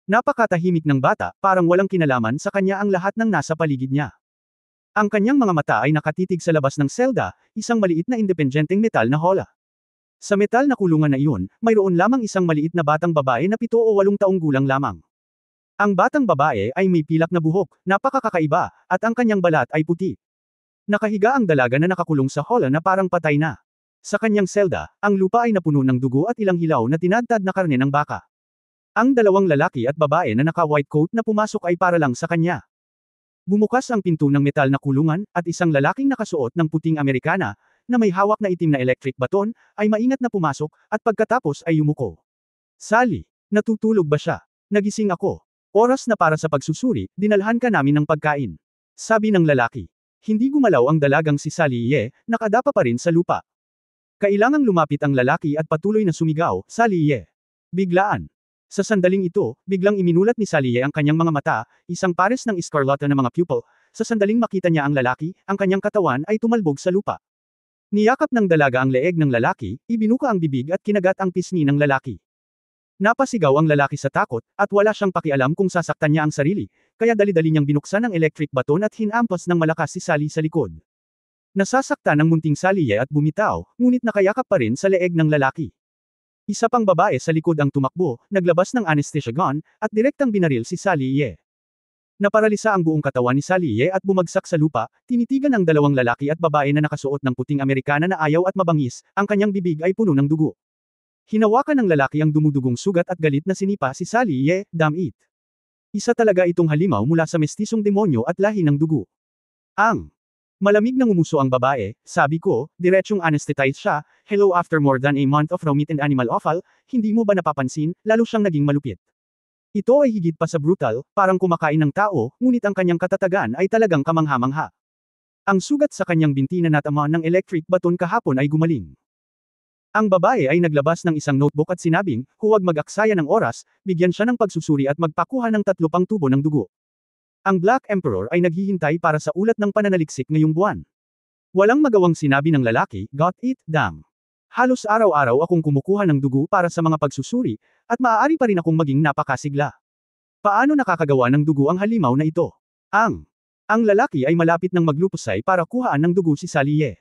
Napakatahimik ng bata, parang walang kinalaman sa kanya ang lahat ng nasa paligid niya. Ang kanyang mga mata ay nakatitig sa labas ng selda, isang maliit na independenteng metal na hola. Sa metal na kulungan na iyon, mayroon lamang isang maliit na batang babae na 7 o 8 taong gulang lamang. Ang batang babae ay may pilak na buhok, napakakaiba, at ang kanyang balat ay puti. Nakahiga ang dalaga na nakakulong sa hola na parang patay na. Sa kanyang selda, ang lupa ay napuno ng dugo at ilang hilaw na tinadtad na karne ng baka. Ang 2 lalaki at babae na naka-white coat na pumasok ay para lang sa kanya. Bumukas ang pinto ng metal na kulungan, at isang lalaking nakasuot ng puting Amerikana, na may hawak na itim na electric baton, ay maingat na pumasok, at pagkatapos ay yumuko. Sally, natutulog ba siya? Nagising ako. Oras na para sa pagsusuri, dinalhan ka namin ng pagkain. Sabi ng lalaki. Hindi gumalaw ang dalagang si Sally nakadapa pa rin sa lupa. Kailangang lumapit ang lalaki at patuloy na sumigaw, Sally Biglaan. Sa sandaling ito, biglang iminulat ni Sally ang kanyang mga mata, isang pares ng eskarlata na mga pupil, sa sandaling makita niya ang lalaki, ang kanyang katawan ay tumalbog sa lupa. Niyakap ng dalaga ang leeg ng lalaki, ibinuka ang bibig at kinagat ang pisngi ng lalaki. Napasigaw ang lalaki sa takot, at wala siyang pakialam kung sasaktan niya ang sarili, kaya dali-dali niyang binuksan ang electric baton at hinampas ng malakas si Sally sa likod. Nasasaktan ang munting Saliye at bumitaw, ngunit nakayakap pa rin sa leeg ng lalaki. Isa pang babae sa likod ang tumakbo, naglabas ng anesthesia gun, at direktang binaril si Saliye. Naparalisa ang buong katawan ni Saliye at bumagsak sa lupa, tinitigan ng dalawang lalaki at babae na nakasuot ng puting Amerikana na ayaw at mabangis, ang kanyang bibig ay puno ng dugo. Hinawakan ng lalaki ang dumudugong sugat at galit na sinipa si Saliye, damn it. Isa talaga itong halimaw mula sa mestisong demonyo at lahi ng dugo. Ang malamig na ngumuso ang babae, sabi ko, diretsyong anesthetize siya, hello after more than a month of raw meat and animal offal, hindi mo ba napapansin, lalo siyang naging malupit. Ito ay higit pa sa brutal, parang kumakain ng tao, ngunit ang kanyang katatagan ay talagang kamangha-mangha. Ang sugat sa kanyang binti na natamaan ng electric baton kahapon ay gumaling. Ang babae ay naglabas ng isang notebook at sinabing, huwag mag-aksaya ng oras, bigyan siya ng pagsusuri at magpakuha ng 3 pang tubo ng dugo. Ang Black Emperor ay naghihintay para sa ulat ng pananaliksik ngayong buwan. Walang magawang sinabi ng lalaki, got it, damn. Halos araw-araw akong kumukuha ng dugo para sa mga pagsusuri, at maaari pa rin akong maging napakasigla. Paano nakakagawa ng dugo ang halimaw na ito? Ang lalaki ay malapit ng maglupusay para kuhaan ng dugo si Saliye.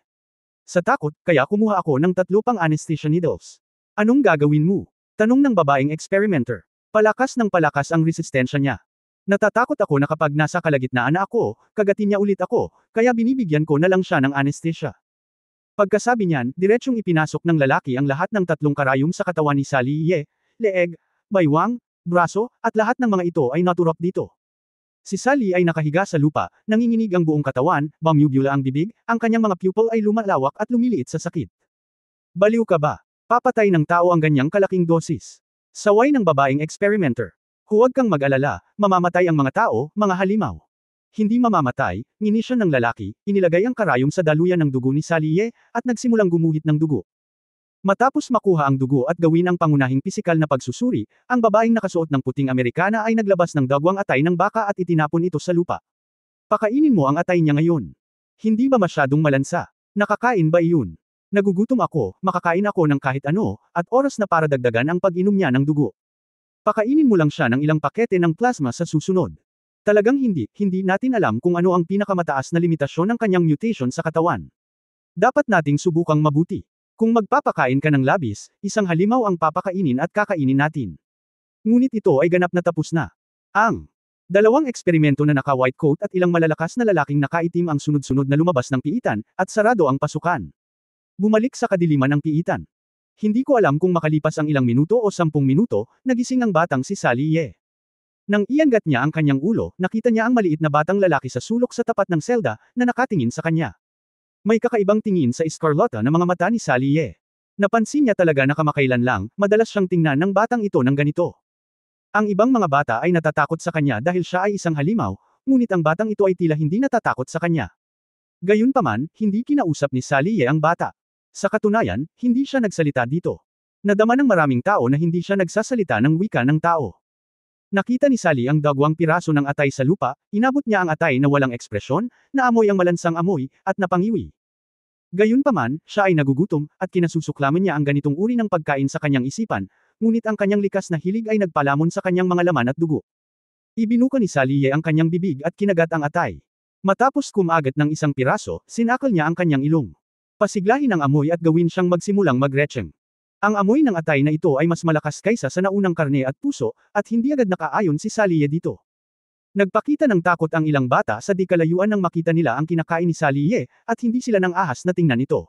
Sa takot, kaya kumuha ako ng 3 pang anesthesia needles. Anong gagawin mo? Tanong ng babaeng experimenter. Palakas ng palakas ang resistensya niya. Natatakot ako na kapag nasa kalagitnaan na ako, kagatin niya ulit ako, kaya binibigyan ko na lang siya ng anesthesia. Pagkasabi niyan, diretsyong ipinasok ng lalaki ang lahat ng 3 karayom sa katawan ni Saliye, leeg, baywang, braso, at lahat ng mga ito ay naturok dito. Si Sally ay nakahiga sa lupa, nanginginig ang buong katawan, bumubula ang bibig, ang kanyang mga pupil ay lumalawak at lumiliit sa sakit. Baliw ka ba? Papatay ng tao ang ganyang kalaking dosis. Saway ng babaeng experimenter. Huwag kang mag-alala, mamamatay ang mga tao, mga halimaw. Hindi mamamatay, nginisyon ng lalaki, inilagay ang karayom sa daluyan ng dugo ni Saliye, at nagsimulang gumuhit ng dugo. Matapos makuha ang dugo at gawin ang pangunahing pisikal na pagsusuri, ang babaeng nakasuot ng puting Amerikana ay naglabas ng dagwang atay ng baka at itinapon ito sa lupa. Pakainin mo ang atay niya ngayon. Hindi ba masyadong malansa? Nakakain ba iyon? Nagugutom ako, makakain ako ng kahit ano, at oras na para dagdagan ang pag-inom niya ng dugo. Pakainin mo lang siya ng ilang pakete ng plasma sa susunod. Talagang hindi natin alam kung ano ang pinakamataas na limitasyon ng kanyang mutation sa katawan. Dapat nating subukang mabuti. Kung magpapakain ka ng labis, isang halimaw ang papakainin at kakainin natin. Ngunit ito ay ganap na tapos na. Ang 2 eksperimento na naka-white coat at ilang malalakas na lalaking nakaitim ang sunod-sunod na lumabas ng piitan, at sarado ang pasukan. Bumalik sa kadiliman ang piitan. Hindi ko alam kung makalipas ang ilang minuto o 10 minuto, nagising ang batang si Saliye. Nang iangat niya ang kanyang ulo, nakita niya ang maliit na batang lalaki sa sulok sa tapat ng selda, na nakatingin sa kanya. May kakaibang tingin sa eskarlata na mga mata ni Saliye. Napansin niya talaga na kamakailan lang, madalas siyang tingnan ng batang ito ng ganito. Ang ibang mga bata ay natatakot sa kanya dahil siya ay isang halimaw, ngunit ang batang ito ay tila hindi natatakot sa kanya. Gayunpaman, hindi kinausap ni Saliye ang bata. Sa katunayan, hindi siya nagsalita dito. Nadama ng maraming tao na hindi siya nagsasalita ng wika ng tao. Nakita ni Sally ang 2 piraso ng atay sa lupa, inabot niya ang atay na walang ekspresyon, naamoy ang malansang amoy, at napangiwi. Gayunpaman, siya ay nagugutom, at kinasusuklaman niya ang ganitong uri ng pagkain sa kanyang isipan, ngunit ang kanyang likas na hilig ay nagpalamon sa kanyang mga laman at dugo. Ibinuka ni Saliye ang kanyang bibig at kinagat ang atay. Matapos kumagat ng isang piraso, sinakal niya ang kanyang ilong. Pasiglahin ang amoy at gawin siyang magsimulang magretcheng. Ang amoy ng atay na ito ay mas malakas kaysa sa naunang karne at puso, at hindi agad nakaayon si Saliye dito. Nagpakita ng takot ang ilang bata sa di kalayuan nang makita nila ang kinakain ni Saliye, at hindi sila nang ahas na tingnan ito.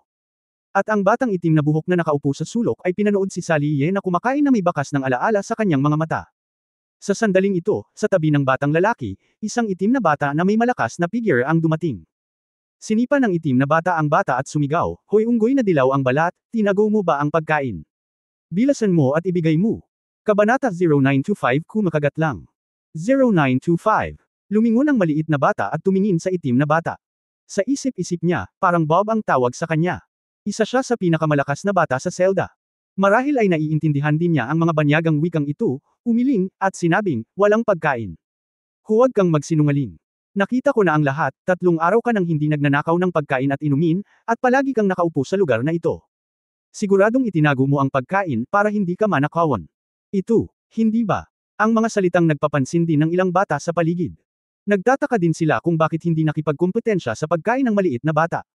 At ang batang itim na buhok na nakaupo sa sulok ay pinanood si Saliye na kumakain na may bakas ng alaala sa kanyang mga mata. Sa sandaling ito, sa tabi ng batang lalaki, isang itim na bata na may malakas na figure ang dumating. Sinipa ng itim na bata ang bata at sumigaw, "Hoy unggoy na dilaw ang balat, tinago mo ba ang pagkain? Bilasan mo at ibigay mo." Kabanata 0925 Kumakagat lang. 0925. Lumingon ang maliit na bata at tumingin sa itim na bata. Sa isip-isip niya, parang Bob ang tawag sa kanya. Isa siya sa pinakamalakas na bata sa selda. Marahil ay naiintindihan din niya ang mga banyagang wikang ito, umiling, at sinabing, "Walang pagkain. Huwag kang magsinungaling. Nakita ko na ang lahat, 3 araw ka nang hindi nagnanakaw ng pagkain at inumin, at palagi kang nakaupo sa lugar na ito. Siguradong itinago mo ang pagkain para hindi ka manakawan. Ito, hindi ba?" Ang mga salitang nagpapansin din ng ilang bata sa paligid. Nagtataka din sila kung bakit hindi nakipagkumpetensya sa pagkain ng maliit na bata.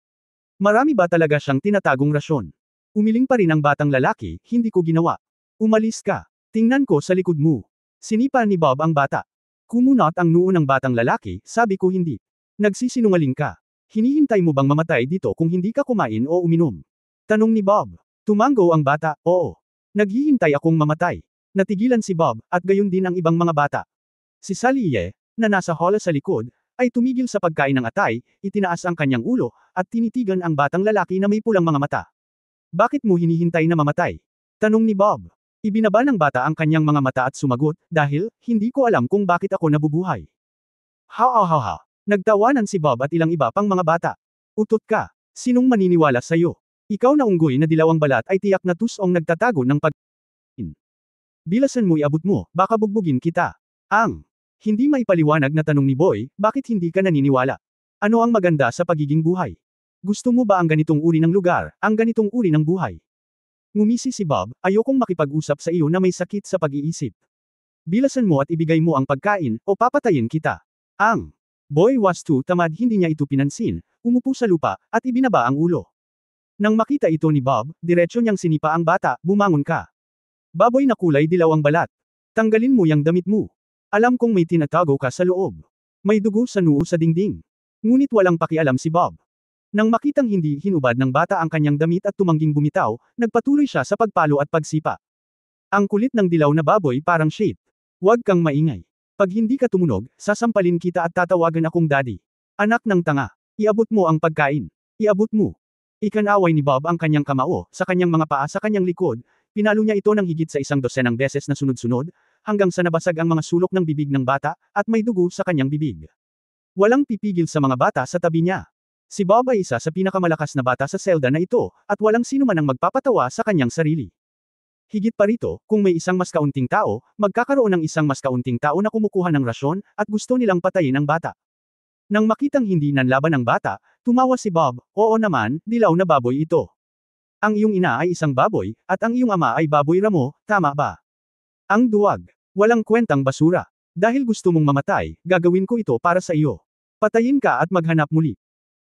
Marami ba talaga siyang tinatagong rasyon? Umiling pa rin ang batang lalaki, hindi ko ginawa. Umalis ka. Tingnan ko sa likod mo. Sinipa ni Bob ang bata. Kumunot ang noo ng batang lalaki, sabi ko hindi. Nagsisinungaling ka. Hinihintay mo bang mamatay dito kung hindi ka kumain o uminom? Tanong ni Bob. Tumango ang bata, oo. Naghihintay akong mamatay. Natigilan si Bob, at gayon din ang ibang mga bata. Si Sally Ye, na nasa hall sa likod, ay tumigil sa pagkain ng atay, itinaas ang kanyang ulo, at tinitigan ang batang lalaki na may pulang mga mata. Bakit mo hinihintay na mamatay? Tanong ni Bob. Ibinaba ng bata ang kanyang mga mata at sumagot, dahil, hindi ko alam kung bakit ako nabubuhay. Ha. Nagtawanan si Bob at ilang iba pang mga bata. Utot ka. Sinong maniniwala sa'yo? Ikaw na unggoy na dilawang balat ay tiyak na tusong nagtatago ng pag-in. Bilasan mo iabot mo, baka bugbugin kita. Hindi maipaliwanag na tanong ni Boy, bakit hindi ka naniniwala? Ano ang maganda sa pagiging buhay? Gusto mo ba ang ganitong uri ng lugar, ang ganitong uri ng buhay? Ngumisi si Bob, ayokong makipag-usap sa iyo na may sakit sa pag-iisip. Bilasan mo at ibigay mo ang pagkain, o papatayin kita. Boy was too tamad, hindi niya ito pinansin, umupo sa lupa, at ibinaba ang ulo. Nang makita ito ni Bob, diretsyo niyang sinipa ang bata, bumangon ka. Baboy na kulay dilaw ang balat. Tanggalin mo yang damit mo. Alam kong may tinatago ka sa loob. May dugo sa noo sa dingding. Ngunit walang pakialam si Bob. Nang makitang hindi hinubad ng bata ang kanyang damit at tumangging bumitaw, nagpatuloy siya sa pagpalo at pagsipa. Ang kulit ng dilaw na baboy parang shit. Huwag kang maingay. Pag hindi ka tumunog, sasampalin kita at tatawagan akong daddy. Anak ng tanga. Iabot mo ang pagkain. Iabot mo. Ikanaway ni Bob ang kanyang kamao, sa kanyang mga paa sa kanyang likod, pinalo niya ito ng higit sa 100 beses na sunod-sunod, hanggang sa nabasag ang mga sulok ng bibig ng bata, at may dugo sa kanyang bibig. Walang pipigil sa mga bata sa tabi niya. Si Bob ay isa sa pinakamalakas na bata sa selda na ito, at walang sino man ang magpapatawa sa kanyang sarili. Higit pa rito, kung may isang mas kaunting tao, magkakaroon ng isang mas kaunting tao na kumukuha ng rasyon, at gusto nilang patayin ang bata. Nang makitang hindi nanlaban ang bata, tumawa si Bob, oo naman, dilaw na baboy ito. Ang iyong ina ay isang baboy, at ang iyong ama ay baboy ramo, tama ba? Ang duwag. Walang kwentang basura. Dahil gusto mong mamatay, gagawin ko ito para sa iyo. Patayin ka at maghanap muli.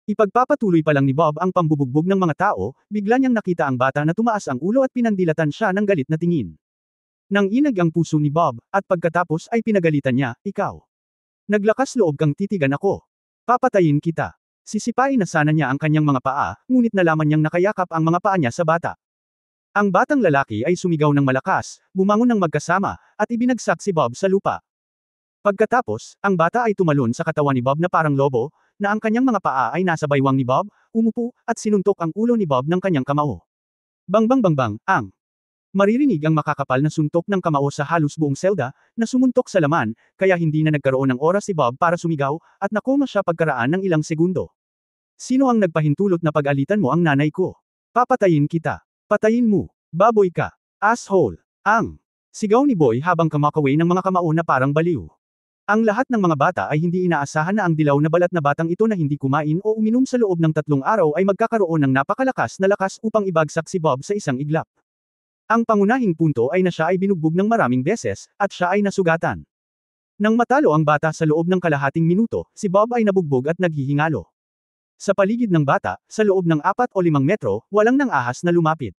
Ipagpapatuloy pa lang ni Bob ang pambubugbog ng mga tao, bigla niyang nakita ang bata na tumaas ang ulo at pinandilatan siya ng galit na tingin. Nang inag ang puso ni Bob, at pagkatapos ay pinagalitan niya, ikaw. Naglakas loob kang titigan ako. Papatayin kita. Sisipain na sana niya ang kanyang mga paa, ngunit nalaman niyang nakayakap ang mga paa niya sa bata. Ang batang lalaki ay sumigaw ng malakas, bumangon ng magkasama, at ibinagsak si Bob sa lupa. Pagkatapos, ang bata ay tumalon sa katawan ni Bob na parang lobo, na ang kanyang mga paa ay nasa baywang ni Bob, umupo, at sinuntok ang ulo ni Bob ng kanyang kamao. Bang! Maririnig ang makakapal na suntok ng kamao sa halos buong selda, na sumuntok sa laman, kaya hindi na nagkaroon ng oras si Bob para sumigaw, at nakoma siya pagkaraan ng ilang segundo. Sino ang nagpahintulot na pag-alitan mo ang nanay ko? Papatayin kita. Patayin mo. Baboy ka. Asshole. Sigaw ni Boy habang kamakaway ng mga kamao na parang baliw. Ang lahat ng mga bata ay hindi inaasahan na ang dilaw na balat na batang ito na hindi kumain o uminom sa loob ng 3 araw ay magkakaroon ng napakalakas na lakas upang ibagsak si Bob sa isang iglap. Ang pangunahing punto ay na siya ay binugbog ng maraming beses, at siya ay nasugatan. Nang matalo ang bata sa loob ng kalahating minuto, si Bob ay nabugbog at naghihingalo. Sa paligid ng bata, sa loob ng 4 o 5 metro, walang nang ahas na lumapit.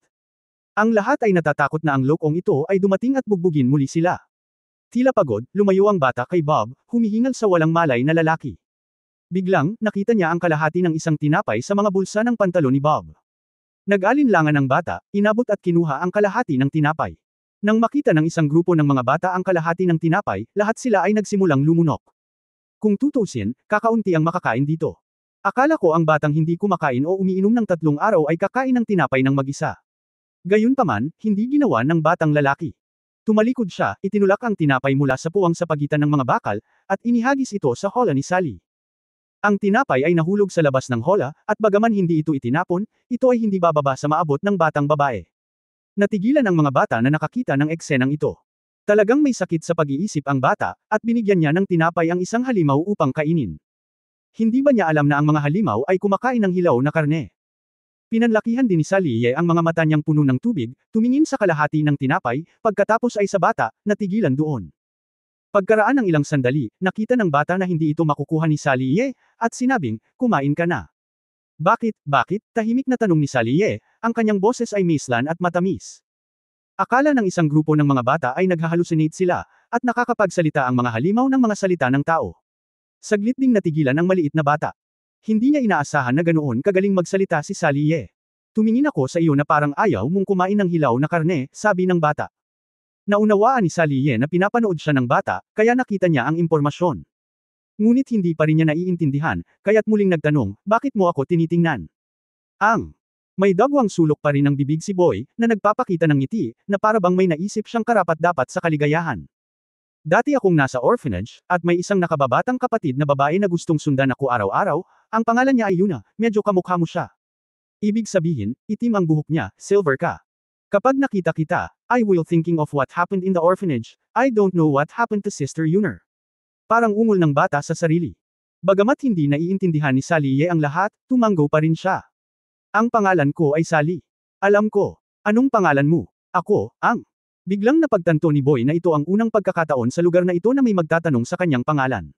Ang lahat ay natatakot na ang lokong ito ay dumating at bugbugin muli sila. Tila pagod, lumayo ang bata kay Bob, humihingal sa walang malay na lalaki. Biglang, nakita niya ang kalahati ng isang tinapay sa mga bulsa ng pantalon ni Bob. Nag-alinlangan ang bata, inabot at kinuha ang kalahati ng tinapay. Nang makita ng isang grupo ng mga bata ang kalahati ng tinapay, lahat sila ay nagsimulang lumunok. Kung tutusin, kakaunti ang makakain dito. Akala ko ang batang hindi kumakain o umiinom ng 3 araw ay kakain ng tinapay ng mag-isa. Gayunpaman, hindi ginawa ng batang lalaki. Tumalikod siya, itinulak ang tinapay mula sa puwang sa pagitan ng mga bakal, at inihagis ito sa hola ni Sally. Ang tinapay ay nahulog sa labas ng hola, at bagaman hindi ito itinapon, ito ay hindi bababa sa maabot ng batang babae. Natigilan ang mga bata na nakakita ng eksenang ito. Talagang may sakit sa pag-iisip ang bata, at binigyan niya ng tinapay ang isang halimaw upang kainin. Hindi ba niya alam na ang mga halimaw ay kumakain ng hilaw na karne? Pinanlakihan din ni Sally ang mga mata niyang puno ng tubig, tumingin sa kalahati ng tinapay, pagkatapos ay sa bata, natigilan doon. Pagkaraan ng ilang sandali, nakita ng bata na hindi ito makukuha ni Sally, at sinabing, kumain ka na. Bakit? Tahimik na tanong ni Sally Ye, ang kanyang boses ay mislan at matamis. Akala ng isang grupo ng mga bata ay naghahalusinate sila, at nakakapagsalita ang mga halimaw ng mga salita ng tao. Saglit ding natigilan ang maliit na bata. Hindi niya inaasahan na ganoon kagaling magsalita si Sally Ye. Tumingin ako sa iyo na parang ayaw mong kumain ng hilaw na karne, sabi ng bata. Naunawaan ni Sally Ye na pinapanood siya ng bata, kaya nakita niya ang impormasyon. Ngunit hindi pa rin niya naiintindihan, kaya't muling nagtanong, bakit mo ako tinitingnan? May dagwang sulok pa rin ng bibig si Boy, na nagpapakita ng ngiti, na para bang may naisip siyang karapat-dapat sa kaligayahan. Dati akong nasa orphanage, at may isang nakababatang kapatid na babae na gustong sundan ako araw-araw, ang pangalan niya ay Yuna, medyo kamukha mo siya. Ibig sabihin, itim ang buhok niya, silver ka. Kapag nakita kita, I will thinking of what happened in the orphanage, I don't know what happened to Sister Yuner. Parang ungol ng bata sa sarili. Bagamat hindi naiintindihan ni Sally Ye ang lahat, tumanggo pa rin siya. Ang pangalan ko ay Sally. Alam ko. Anong pangalan mo? Ako, ang. Biglang napagtanto ni Boy na ito ang unang pagkakataon sa lugar na ito na may magtatanong sa kanyang pangalan.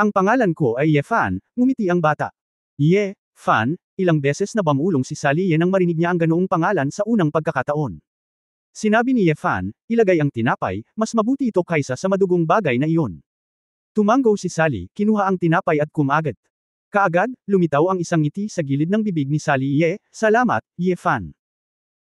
Ang pangalan ko ay Ye Fan, ngumiti ang bata. Ye Fan, ilang beses na bamulong si Sally Ye nang marinig niya ang ganoong pangalan sa unang pagkakataon. Sinabi ni Ye Fan, ilagay ang tinapay, mas mabuti ito kaysa sa madugong bagay na iyon. Tumanggo si Sally, kinuha ang tinapay at kumagat. Kaagad, lumitaw ang isang ngiti sa gilid ng bibig ni Sally Ye, salamat, Ye Fan.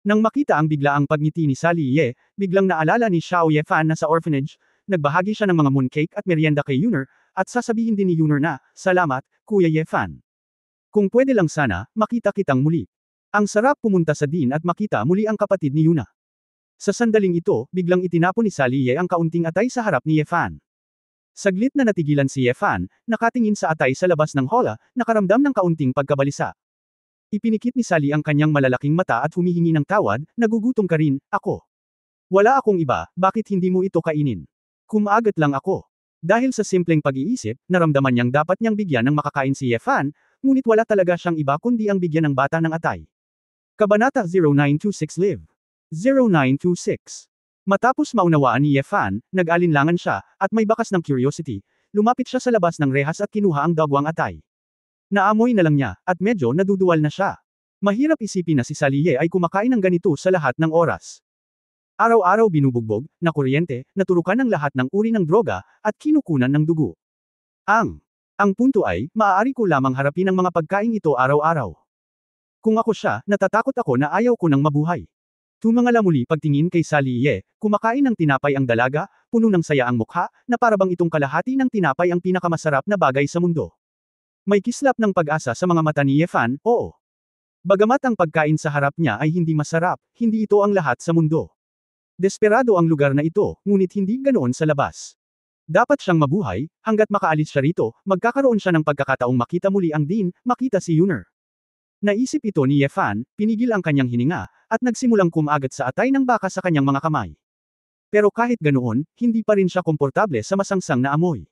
Nang makita ang biglaang pagngiti ni Sally Ye, biglang naalala ni Xiao Ye Fan na sa orphanage, nagbahagi siya ng mga mooncake at merienda kay Yuner, at sasabihin din ni Yuner na, salamat, Kuya Ye Fan. Kung pwede lang sana, makita kitang muli. Ang sarap pumunta sa din at makita muli ang kapatid ni Yuna. Sa sandaling ito, biglang itinapon ni Sally Ye ang kaunting atay sa harap ni Ye Fan. Saglit na natigilan si Ye Fan, nakatingin sa atay sa labas ng hola, nakaramdam ng kaunting pagkabalisa. Ipinikit ni Sally ang kanyang malalaking mata at humihingi ng tawad, nagugutom ka rin, ako. Wala akong iba, bakit hindi mo ito kainin? Kumagat lang ako. Dahil sa simpleng pag-iisip, naramdaman niyang dapat niyang bigyan ng makakain si Ye Fan, ngunit wala talaga siyang iba kundi ang bigyan ng bata ng atay. Kabanata 0926 Live. 0926. Matapos maunawaan ni Ye Fan, nag-alinlangan siya, at may bakas ng curiosity, lumapit siya sa labas ng rehas at kinuha ang dagwang atay. Naamoy na lang niya, at medyo naduduwal na siya. Mahirap isipin na si Sally Ye ay kumakain ng ganito sa lahat ng oras. Araw-araw binubugbog, na kuryente, naturukan ng lahat ng uri ng droga, at kinukunan ng dugo. Ang punto ay, maaari ko lamang harapin ang mga pagkain ito araw-araw. Kung ako siya, natatakot ako na ayaw ko nang mabuhay. Tumangala muli pagtingin kay Sally Ye, kumakain ng tinapay ang dalaga, puno ng saya ang mukha, na parabang itong kalahati ng tinapay ang pinakamasarap na bagay sa mundo. May kislap ng pag-asa sa mga mata ni Ye Fan, oo. Bagamat ang pagkain sa harap niya ay hindi masarap, hindi ito ang lahat sa mundo. Desperado ang lugar na ito, ngunit hindi ganoon sa labas. Dapat siyang mabuhay, hanggat makaalis siya rito, magkakaroon siya ng pagkakataong makita muli ang din, makita si Yuner. Naisip ito ni Ye Fan, pinigil ang kanyang hininga, at nagsimulang kumagat sa atay ng baka sa kanyang mga kamay. Pero kahit ganoon, hindi pa rin siya komportable sa masangsang na amoy.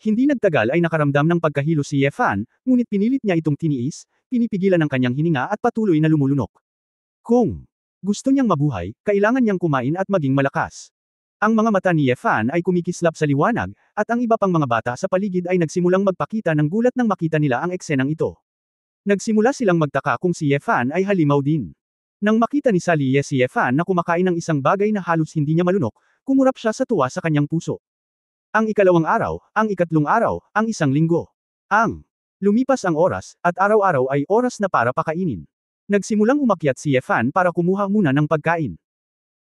Hindi nagtagal ay nakaramdam ng pagkahilo si Ye Fan, ngunit pinilit niya itong tiniis, pinipigilan ang kanyang hininga at patuloy na lumulunok. Kung gusto niyang mabuhay, kailangan niyang kumain at maging malakas. Ang mga mata ni Ye Fan ay kumikislap sa liwanag, at ang iba pang mga bata sa paligid ay nagsimulang magpakita ng gulat nang makita nila ang eksenang ito. Nagsimula silang magtaka kung si Ye Fan ay halimaw din. Nang makita ni Sally Ye si Ye Fan na kumakain ng isang bagay na halos hindi niya malunok, kumurap siya sa tuwa sa kanyang puso. Ang ikalawang araw, ang ikatlong araw, ang isang linggo. Lumipas ang oras, at araw-araw ay oras na para pakainin. Nagsimulang umakyat si Ye Fan para kumuha muna ng pagkain.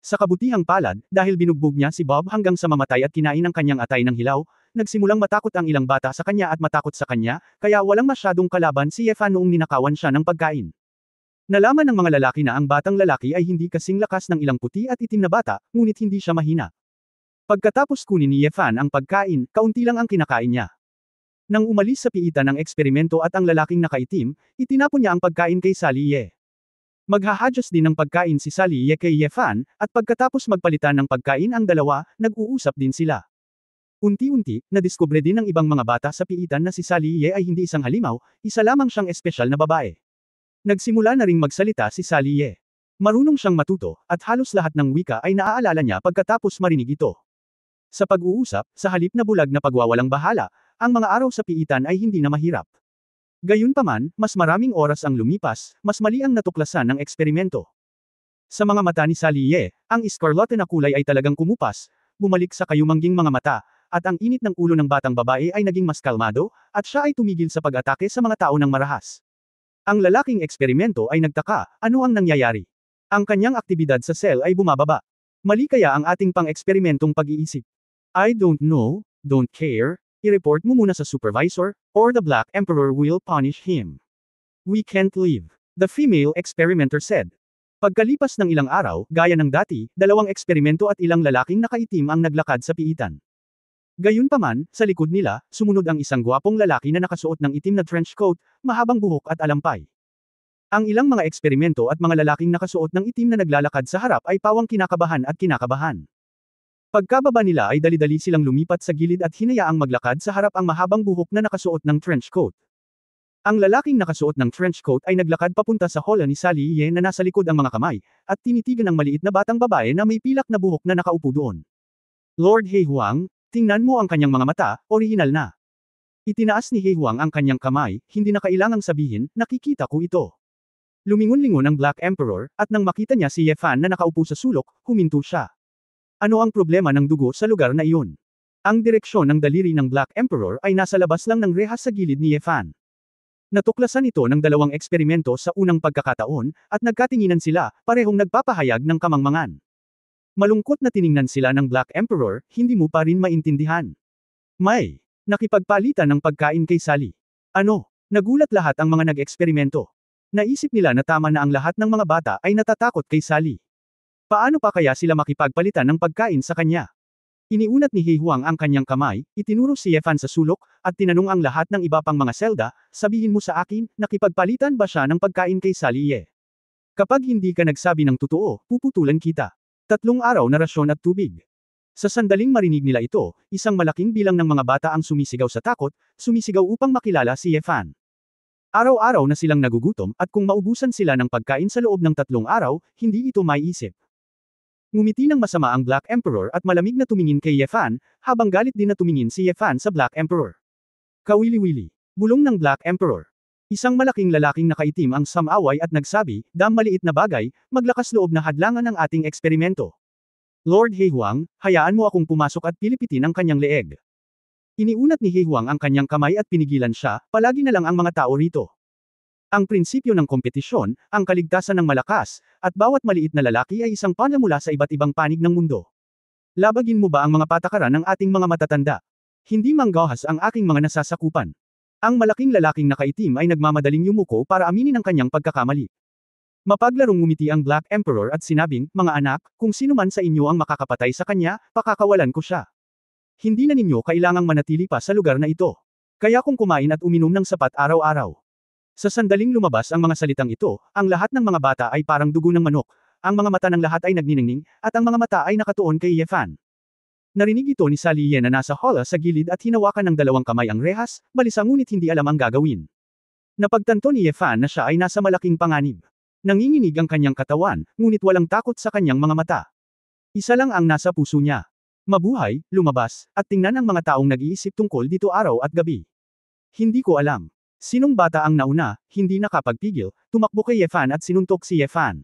Sa kabutihang palad, dahil binugbog niya si Bob hanggang sa mamatay at kinain ang kanyang atay ng hilaw, nagsimulang matakot ang ilang bata sa kanya at matakot sa kanya, kaya walang masyadong kalaban si Ye Fan noong ninakawan siya ng pagkain. Nalaman ng mga lalaki na ang batang lalaki ay hindi kasing lakas ng ilang puti at itim na bata, ngunit hindi siya mahina. Pagkatapos kunin ni Ye Fan ang pagkain, kaunti lang ang kinakain niya. Nang umalis sa piitan ng eksperimento at ang lalaking nakaitim, itinapon niya ang pagkain kay Sally Ye. Maghahadjust din ng pagkain si Sally Ye kay Ye Fan, at pagkatapos magpalitan ng pagkain ang dalawa, nag-uusap din sila. Unti-unti, nadiskubre din ng ibang mga bata sa piitan na si Sally Ye ay hindi isang halimaw, isa lamang siyang espesyal na babae. Nagsimula na ring magsalita si Sally Ye. Marunong siyang matuto, at halos lahat ng wika ay naaalala niya pagkatapos marinig ito. Sa pag-uusap, sa halip na bulag na pagwawalang bahala, ang mga araw sa piitan ay hindi na mahirap. Gayunpaman, mas maraming oras ang lumipas, mas mali ang natuklasan ng eksperimento. Sa mga mata ni Sally Ye, ang iskarlote na kulay ay talagang kumupas, bumalik sa kayumangging mga mata, at ang init ng ulo ng batang babae ay naging mas kalmado, at siya ay tumigil sa pag-atake sa mga tao ng marahas. Ang lalaking eksperimento ay nagtaka, ano ang nangyayari? Ang kanyang aktibidad sa cell ay bumababa. Mali kaya ang ating pang-eksperimentong pag-iisip? I don't know, don't care, i-report mo muna sa supervisor, or the Black Emperor will punish him. We can't leave, the female experimenter said. Pagkalipas ng ilang araw, gaya ng dati, 2 eksperimento at ilang lalaking nakaitim ang naglakad sa piitan. Gayunpaman, sa likod nila, sumunod ang isang gwapong lalaki na nakasuot ng itim na trench coat, mahabang buhok at alampay. Ang ilang mga eksperimento at mga lalaking nakasuot ng itim na naglalakad sa harap ay pawang kinakabahan at kinakabahan. Pagkababa nila ay dali-dali silang lumipat sa gilid at hinayaang maglakad sa harap ang mahabang buhok na nakasuot ng trench coat. Ang lalaking nakasuot ng trench coat ay naglakad papunta sa hall ni Sally Ye na nasa likod ang mga kamay, at tinitigan ang maliit na batang babae na may pilak na buhok na nakaupo doon. Lord He Huang, tingnan mo ang kanyang mga mata, orihinal na. Itinaas ni He Huang ang kanyang kamay, hindi na kailangang sabihin, nakikita ko ito. Lumingon-lingon ang Black Emperor, at nang makita niya si Ye Fan na nakaupo sa sulok, huminto siya. Ano ang problema ng dugo sa lugar na iyon? Ang direksyon ng daliri ng Black Emperor ay nasa labas lang ng rehas sa gilid ni Ye Fan. Natuklasan ito ng 2 eksperimento sa unang pagkakataon, at nagkatinginan sila, parehong nagpapahayag ng kamangmangan. Malungkot na tiningnan sila ng Black Emperor, hindi mo pa rin maintindihan. May nakipagpalitan ng pagkain kay Sally. Ano? Nagulat lahat ang mga nag-eksperimento. Naisip nila na tama na ang lahat ng mga bata ay natatakot kay Sally. Paano pa kaya sila makipagpalitan ng pagkain sa kanya? Iniunat ni He Huang ang kanyang kamay, itinuro si Ye Fan sa sulok, at tinanong ang lahat ng iba pang mga selda, sabihin mo sa akin, nakipagpalitan ba siya ng pagkain kay Sally Ye? Kapag hindi ka nagsabi ng totoo, puputulan kita. 3 araw na rasyon at tubig. Sa sandaling marinig nila ito, isang malaking bilang ng mga bata ang sumisigaw sa takot, sumisigaw upang makilala si Ye Fan. Araw-araw na silang nagugutom, at kung maubusan sila ng pagkain sa loob ng 3 araw, hindi ito maiisip. Ngumiti ng masama ang Black Emperor at malamig na tumingin kay Ye Fan, habang galit din na tumingin si Ye Fan sa Black Emperor. Kawili-wili. Bulong ng Black Emperor. Isang malaking lalaking nakaitim ang samaway at nagsabi, maliit na bagay, maglakas loob na hadlangan ang ating eksperimento. Lord He Huang, hayaan mo akong pumasok at pilipitin ang kanyang leeg. Iniunat ni He Huang ang kanyang kamay at pinigilan siya, palagi na lang ang mga tao rito. Ang prinsipyo ng kompetisyon, ang kaligtasan ng malakas, at bawat maliit na lalaki ay isang panlamula sa iba't ibang panig ng mundo. Labagin mo ba ang mga patakaran ng ating mga matatanda? Hindi manggahas ang aking mga nasasakupan. Ang malaking lalaking nakaitim ay nagmamadaling yumuko para aminin ang kanyang pagkakamali. Mapaglarong ngumiti ang Black Emperor at sinabing, mga anak, kung sino man sa inyo ang makakapatay sa kanya, pakakawalan ko siya. Hindi na ninyo kailangang manatili pa sa lugar na ito. Kaya kung kumain at uminom ng sapat araw-araw. Sa sandaling lumabas ang mga salitang ito, ang lahat ng mga bata ay parang dugo ng manok, ang mga mata ng lahat ay nagniningning, at ang mga mata ay nakatuon kay Ye Fan. Narinig ito ni Sally Ye na nasa hall sa gilid at hinawakan ng 2 kamay ang rehas, balisa ngunit hindi alam ang gagawin. Napagtanto ni Ye Fan na siya ay nasa malaking panganib. Nanginginig ang kanyang katawan, ngunit walang takot sa kanyang mga mata. Isa lang ang nasa puso niya. Mabuhay, lumabas, at tingnan ang mga taong nag-iisip tungkol dito araw at gabi. Hindi ko alam. Sinong bata ang nauna, hindi nakapagpigil, tumakbo kay Ye Fan at sinuntok si Ye Fan.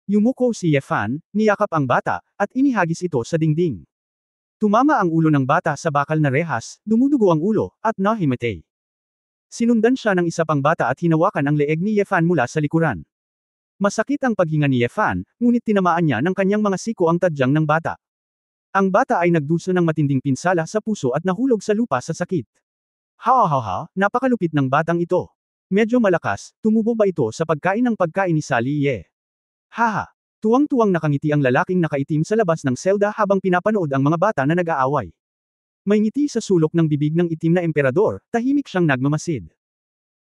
Yumuko si Ye Fan, niyakap ang bata, at inihagis ito sa dingding. Tumama ang ulo ng bata sa bakal na rehas, dumudugo ang ulo, at nahimatay. Sinundan siya ng isa pang bata at hinawakan ang leeg ni Ye Fan mula sa likuran. Masakit ang paghinga ni Ye Fan, ngunit tinamaan niya ng kanyang mga siko ang tadyang ng bata. Ang bata ay nagduso ng matinding pinsala sa puso at nahulog sa lupa sa sakit. Ha, napakalupit ng batang ito. Medyo malakas, tumubo ba ito sa pagkain ng pagkain ni Sally Ye? Haha. Tuwang-tuwang nakangiti ang lalaking nakaitim sa labas ng selda habang pinapanood ang mga bata na nag-aaway. May ngiti sa sulok ng bibig ng itim na emperador, tahimik siyang nagmamasid.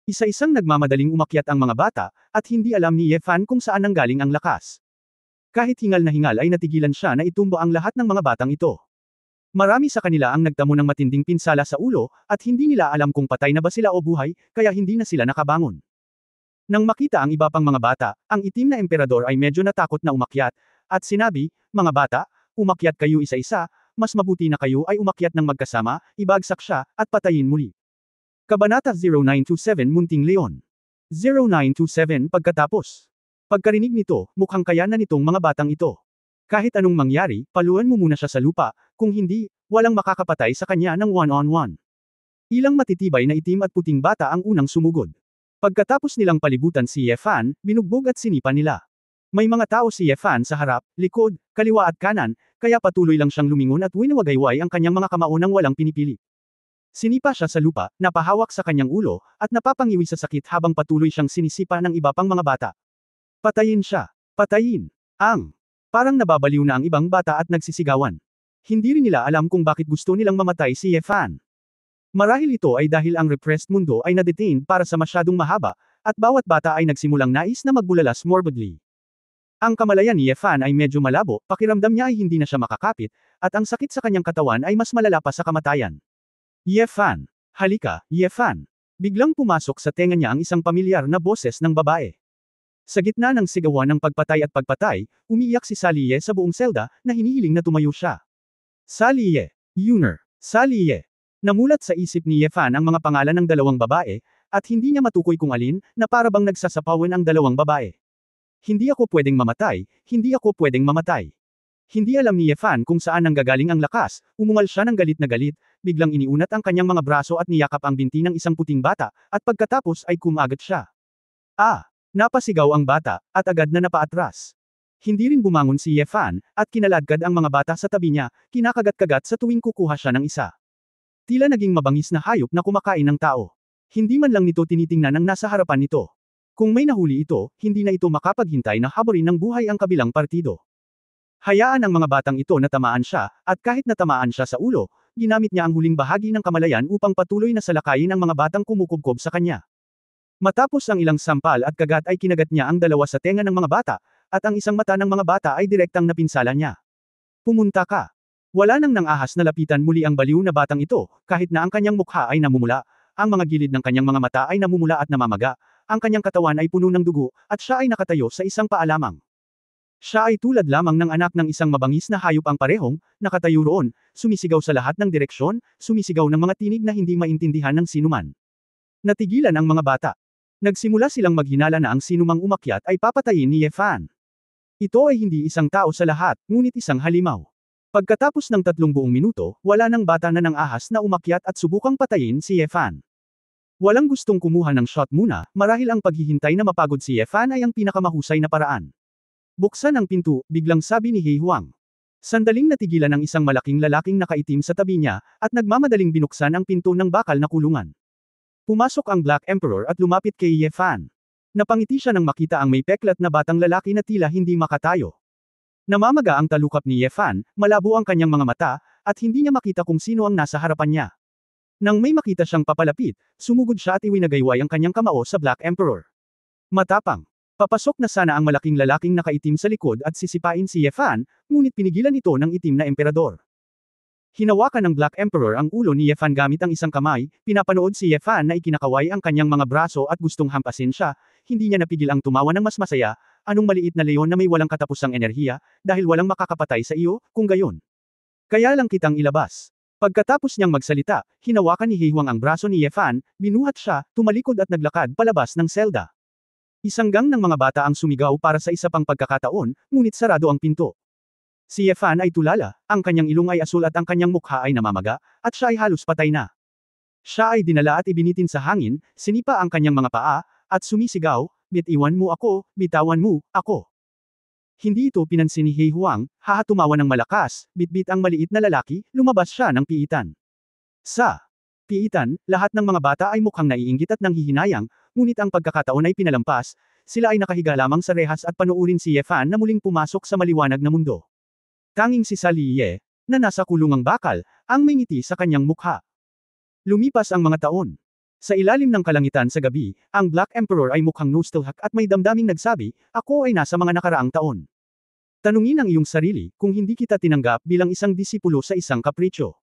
Isa-isang nagmamadaling umakyat ang mga bata, at hindi alam ni Ye Fan kung saan nanggaling ang lakas. Kahit hingal na hingal ay natigilan siya na itumbo ang lahat ng mga batang ito. Marami sa kanila ang nagtamo ng matinding pinsala sa ulo, at hindi nila alam kung patay na ba sila o buhay, kaya hindi na sila nakabangon. Nang makita ang iba pang mga bata, ang itim na emperador ay medyo natakot na umakyat, at sinabi, mga bata, umakyat kayo isa-isa, mas mabuti na kayo ay umakyat ng magkasama, ibagsak siya, at patayin muli. Kabanata 0927 Munting Leon. 0927 Pagkatapos. Pagkarinig nito, mukhang kaya na nitong mga batang ito. Kahit anong mangyari, paluan mo muna siya sa lupa, kung hindi, walang makakapatay sa kanya ng one-on-one. Ilang matitibay na itim at puting bata ang unang sumugod. Pagkatapos nilang palibutan si Yefan, binugbog at sinipa nila. May mga tao si Yefan sa harap, likod, kaliwa at kanan, kaya patuloy lang siyang lumingon at winawagayway ang kanyang mga kamao nang walang pinipili. Sinipa siya sa lupa, napahawak sa kanyang ulo, at napapangiwi sa sakit habang patuloy siyang sinisipa ng iba pang mga bata. Patayin siya. Patayin. Parang nababaliw na ang ibang bata at nagsisigawan. Hindi rin nila alam kung bakit gusto nilang mamatay si Yefan. Marahil ito ay dahil ang repressed mundo ay na-detain para sa masyadong mahaba, at bawat bata ay nagsimulang nais na magbulalas morbidly. Ang kamalayan ni Yefan ay medyo malabo, pakiramdam niya ay hindi na siya makakapit, at ang sakit sa kanyang katawan ay mas malala pa sa kamatayan. Yefan. Halika, Yefan. Biglang pumasok sa tenga niya ang isang pamilyar na boses ng babae. Sa gitna ng sigawan ng pagpatay at pagpatay, umiiyak si Saliye sa buong selda, na hinihiling na tumayo siya. Saliye. Yuner. Saliye. Namulat sa isip ni Yefan ang mga pangalan ng dalawang babae, at hindi niya matukoy kung alin, na para bang nagsasapawan ang dalawang babae. Hindi ako pwedeng mamatay, hindi ako pwedeng mamatay. Hindi alam ni Yefan kung saan nanggagaling ang lakas, umungal siya ng galit na galit, biglang iniunat ang kanyang mga braso at niyakap ang binti ng isang puting bata, at pagkatapos ay kumagat siya. Napasigaw ang bata, at agad na napaatras. Hindi rin bumangon si Yefan, at kinaladkad ang mga bata sa tabi niya, kinakagat-kagat sa tuwing kukuha siya ng isa. Tila naging mabangis na hayop na kumakain ng tao. Hindi man lang nito tinitingnan ang nasa harapan nito. Kung may nahuli ito, hindi na ito makapaghintay na haburin ng buhay ang kabilang partido. Hayaan ang mga batang ito na tamaan siya, at kahit natamaan siya sa ulo, ginamit niya ang huling bahagi ng kamalayan upang patuloy na salakayin ang mga batang kumukubkob sa kanya. Matapos ang ilang sampal at kagat ay kinagat niya ang dalawa sa tenga ng mga bata, at ang isang mata ng mga bata ay direktang napinsala niya. Pumunta ka. Wala nang nangahas na lapitan muli ang baliw na batang ito, kahit na ang kanyang mukha ay namumula, ang mga gilid ng kanyang mga mata ay namumula at namamaga, ang kanyang katawan ay puno ng dugo, at siya ay nakatayo sa isang paa lamang. Siya ay tulad lamang ng anak ng isang mabangis na hayop ang parehong, nakatayo roon, sumisigaw sa lahat ng direksyon, sumisigaw ng mga tinig na hindi maintindihan ng sinuman. Natigilan ang mga bata. Nagsimula silang maghinala na ang sinumang umakyat ay papatayin ni Yefan. Ito ay hindi isang tao sa lahat, ngunit isang halimaw. Pagkatapos ng 3 buong minuto, wala nang bata na ng ahas na umakyat at subukang patayin si Yefan. Walang gustong kumuha ng shot muna, marahil ang paghihintay na mapagod si Yefan ay ang pinakamahusay na paraan. Buksan ang pinto, biglang sabi ni He Huang. Sandaling natigilan ang isang malaking lalaking nakaitim sa tabi niya, at nagmamadaling binuksan ang pinto ng bakal na kulungan. Pumasok ang Black Emperor at lumapit kay Yefan. Napangiti siya nang makita ang may peklat na batang lalaki na tila hindi makatayo. Namamaga ang talukap ni Yefan, malabo ang kanyang mga mata, at hindi niya makita kung sino ang nasa harapan niya. Nang may makita siyang papalapit, sumugod siya at iwinagayway ang kanyang kamao sa Black Emperor. Matapang. Papasok na sana ang malaking lalaking nakaitim sa likod at sisipain si Yefan, ngunit pinigilan ito ng itim na emperador. Hinawakan ng Black Emperor ang ulo ni Yefan gamit ang isang kamay, pinapanood si Yefan na ikinakaway ang kanyang mga braso at gustong hampasin siya, hindi niya napigil ang tumawa ng mas masaya, anong maliit na leon na may walang katapusang enerhiya, dahil walang makakapatay sa iyo, kung gayon. Kaya lang kitang ilabas. Pagkatapos niyang magsalita, hinawakan ni He Huang ang braso ni Yefan, binuhat siya, tumalikod at naglakad palabas ng selda. Isang gang ng mga bata ang sumigaw para sa isa pang pagkakataon, ngunit sarado ang pinto. Si Yefan ay tulala, ang kanyang ilong ay asul at ang kanyang mukha ay namamaga, at siya ay halos patay na. Siya ay dinala at ibinitin sa hangin, sinipa ang kanyang mga paa, at sumisigaw, "Bitiwan mo ako, bitawan mo, ako." Hindi ito pinansin ni He Huang, tumawa ng malakas, bitbit ang maliit na lalaki, lumabas siya ng piitan. Sa piitan, lahat ng mga bata ay mukhang naiinggit at nanghihinayang, ngunit ang pagkakataon ay pinalampas, sila ay nakahiga lamang sa rehas at panuurin si Yefan na muling pumasok sa maliwanag na mundo. Tanging si Saliye, na nasa kulungang bakal, ang may ngiti sa kanyang mukha. Lumipas ang mga taon. Sa ilalim ng kalangitan sa gabi, ang Black Emperor ay mukhang nostalgic at may damdaming nagsabi, "Ako ay nasa mga nakaraang taon." Tanungin ang iyong sarili, kung hindi kita tinanggap bilang isang disipulo sa isang kapritsyo.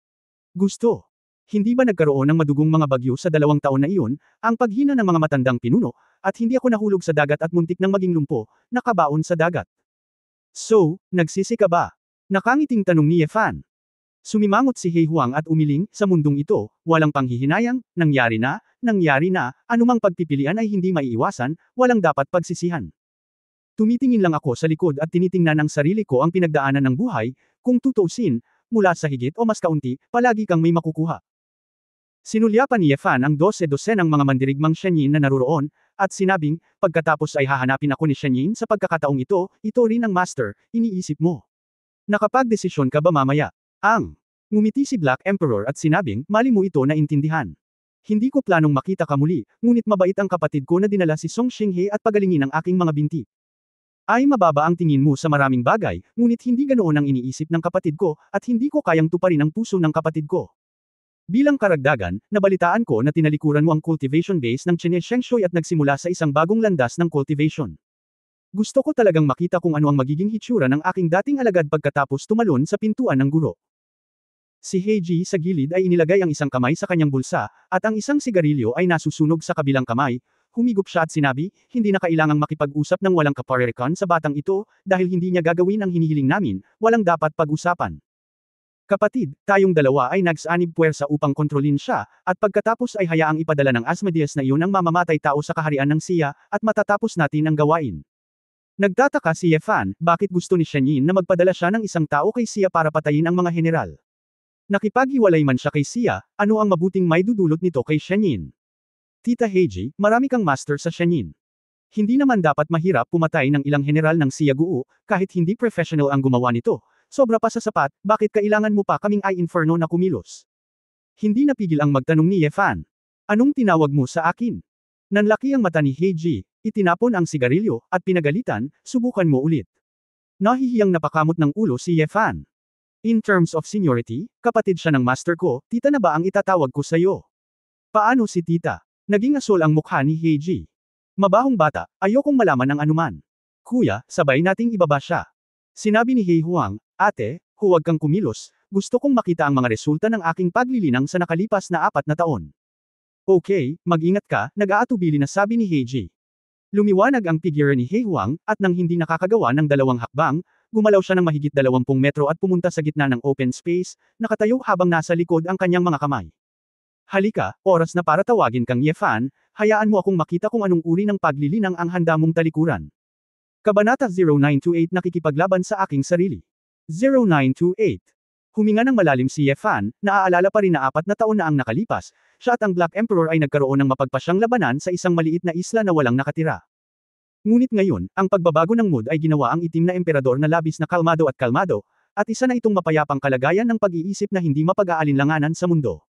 Gusto. Hindi ba nagkaroon ng madugong mga bagyo sa 2 taon na iyon, ang paghina ng mga matandang pinuno, at hindi ako nahulog sa dagat at muntik nang maging lumpo, nakabaon sa dagat? So, nagsisi ka ba? Nakangiting tanong ni Yefan. Sumimangot si He Huang at umiling, sa mundong ito, walang panghihinayang, nangyari na, nangyari na, anumang pagpipilian ay hindi maiiwasan, walang dapat pagsisihan. Tumitingin lang ako sa likod at tinitingnan ang sarili ko ang pinagdaanan ng buhay, kung tutuusin, mula sa higit o mas kaunti, palagi kang may makukuha. Sinulyapan ni Yefan ang 12 ng mga mandirigmang Shenyin na naruroon, at sinabing, pagkatapos ay hahanapin ako ni Shenyin sa pagkakataong ito rin ang master, iniisip mo. Nakapagdesisyon ka ba mamaya? Ngumiti si Black Emperor at sinabing, mali mo ito na intindihan. Hindi ko planong makita ka muli, ngunit mabait ang kapatid ko na dinala si Song Xinghe at pagalingin ang aking mga binti. Ay mababa ang tingin mo sa maraming bagay, ngunit hindi ganoon ang iniisip ng kapatid ko, at hindi ko kayang tuparin ang puso ng kapatid ko. Bilang karagdagan, nabalitaan ko na tinalikuran mo ang cultivation base ng Chine Shengshui at nagsimula sa isang bagong landas ng cultivation. Gusto ko talagang makita kung ano ang magiging hitsura ng aking dating alagad pagkatapos tumalon sa pintuan ng guro. Si Heiji sa gilid ay inilagay ang isang kamay sa kanyang bulsa, at ang isang sigarilyo ay nasusunog sa kabilang kamay. Humigop siya at sinabi, hindi na kailangang makipag-usap ng walang kaparerekan sa batang ito, dahil hindi niya gagawin ang hinihiling namin, walang dapat pag-usapan. Kapatid, tayong dalawa ay nagsanib puwersa upang kontrolin siya, at pagkatapos ay hayaang ipadala ng Asmodeus na iyon ang mamamatay tao sa kaharian ng Siya, at matatapos natin ang gawain. Nagtataka si Yefan, bakit gusto ni Shenyin na magpadala siya ng isang tao kay Siya para patayin ang mga general. Nakipaghiwalay man siya kay Siya, ano ang mabuting may dudulot nito kay Shenyin? Tita Heiji, marami kang master sa Shenyin. Hindi naman dapat mahirap pumatay ng ilang general ng Siya Guo, kahit hindi professional ang gumawa nito. Sobra pa sa sapat, bakit kailangan mo pa kaming Eye Inferno na kumilos? Hindi napigil ang magtanong ni Yefan. Anong tinawag mo sa akin? Nanlaki ang mata ni Heiji, itinapon ang sigarilyo, at pinagalitan, subukan mo ulit. Nahihiyang napakamot ng ulo si Yefan. In terms of seniority, kapatid siya ng master ko, tita na ba ang itatawag ko sa'yo? Paano si tita? Naging asol ang mukha ni Heiji. Mabahong bata, ayokong malaman ang anuman. Kuya, sabay nating ibaba siya. Sinabi ni Hei Huang, ate, huwag kang kumilos, gusto kong makita ang mga resulta ng aking paglilinang sa nakalipas na 4 na taon. Okay, mag-ingat ka, nag-aatubili na sabi ni Heiji. Lumiwanag ang figure ni Hei Huang, at nang hindi nakakagawa ng 2 hakbang, gumalaw siya ng mahigit 20 metro at pumunta sa gitna ng open space, nakatayo habang nasa likod ang kanyang mga kamay. Halika, oras na para tawagin kang Yefan, hayaan mo akong makita kung anong uri ng paglilinang ang handa mong talikuran. Kabanata 0928 Nakikipaglaban sa aking sarili. 0928. Huminga ng malalim si Yefan, naaalala pa rin na 4 na taon na ang nakalipas, siya at ang Black Emperor ay nagkaroon ng mapagpasyang labanan sa isang maliit na isla na walang nakatira. Ngunit ngayon, ang pagbabago ng mood ay ginawa ang itim na emperador na labis na kalmado, at isa na itong mapayapang kalagayan ng pag-iisip na hindi mapag-aalinlanganan sa mundo.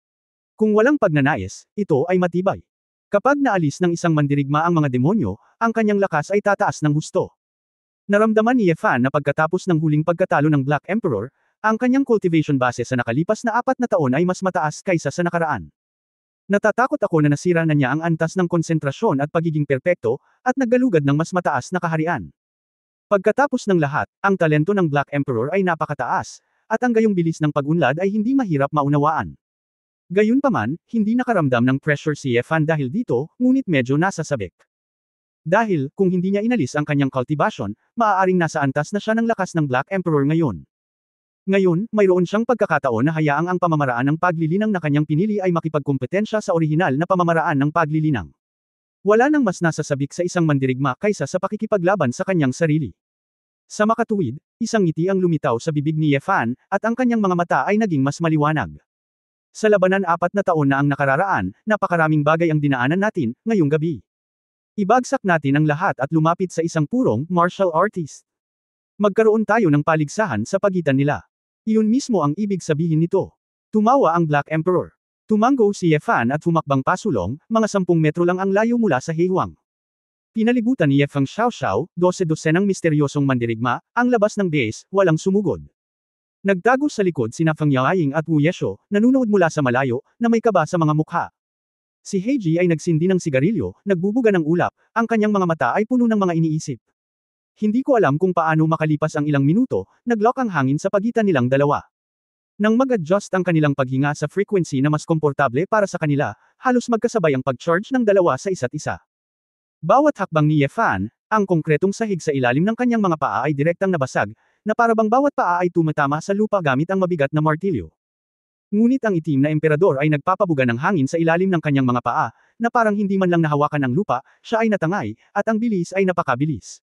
Kung walang pagnanais, ito ay matibay. Kapag naalis ng isang mandirigma ang mga demonyo, ang kanyang lakas ay tataas ng husto. Naramdaman ni Yefan na pagkatapos ng huling pagkatalo ng Black Emperor, ang kanyang cultivation base sa nakalipas na 4 na taon ay mas mataas kaysa sa nakaraan. Natatakot ako na nasira na niya ang antas ng konsentrasyon at pagiging perpekto, at naggalugad ng mas mataas na kaharian. Pagkatapos ng lahat, ang talento ng Black Emperor ay napakataas, at ang gayong bilis ng pag-unlad ay hindi mahirap maunawaan. Gayunpaman, hindi nakaramdam ng pressure si Yefan dahil dito, ngunit medyo nasasabik. Dahil, kung hindi niya inalis ang kanyang cultivation, maaaring nasa antas na siya ng lakas ng Black Emperor ngayon. Ngayon, mayroon siyang pagkakataon na hayaang ang pamamaraan ng paglilinang na kanyang pinili ay makipagkompetensya sa orihinal na pamamaraan ng paglilinang. Wala nang mas nasasabik sa isang mandirigma kaysa sa pakikipaglaban sa kanyang sarili. Sa makatuwid, isang ngiti ang lumitaw sa bibig ni Yefan, at ang kanyang mga mata ay naging mas maliwanag. Sa labanan 4 na taon na ang nakararaan, napakaraming bagay ang dinaanan natin, ngayong gabi. Ibagsak natin ang lahat at lumapit sa isang purong, martial artist. Magkaroon tayo ng paligsahan sa pagitan nila. Iyon mismo ang ibig sabihin nito. Tumawa ang Black Emperor. Tumango si Yefan at humakbang pasulong, mga 10 metro lang ang layo mula sa Hei Huang. Pinalibutan ni Yefang Xiaoxiao, 12 ng misteryosong mandirigma, ang labas ng base, walang sumugod. Nagtago sa likod sina Fang Yaoying at Wu Yesho, nanunood mula sa malayo, na may kaba sa mga mukha. Si Heiji ay nagsindi ng sigarilyo, nagbubuga ng ulap, ang kanyang mga mata ay puno ng mga iniisip. Hindi ko alam kung paano makalipas ang ilang minuto, naglock ang hangin sa pagitan nilang dalawa. Nang mag-adjust ang kanilang paghinga sa frequency na mas komportable para sa kanila, halos magkasabay ang pag-charge ng dalawa sa isa't isa. Bawat hakbang ni Yefan, ang konkretong sahig sa ilalim ng kanyang mga paa ay direktang nabasag, na parabang bawat paa ay tumatama sa lupa gamit ang mabigat na martilyo. Ngunit ang itim na emperador ay nagpapabuga ng hangin sa ilalim ng kanyang mga paa, na parang hindi man lang nahawakan ang lupa, siya ay natangay, at ang bilis ay napakabilis.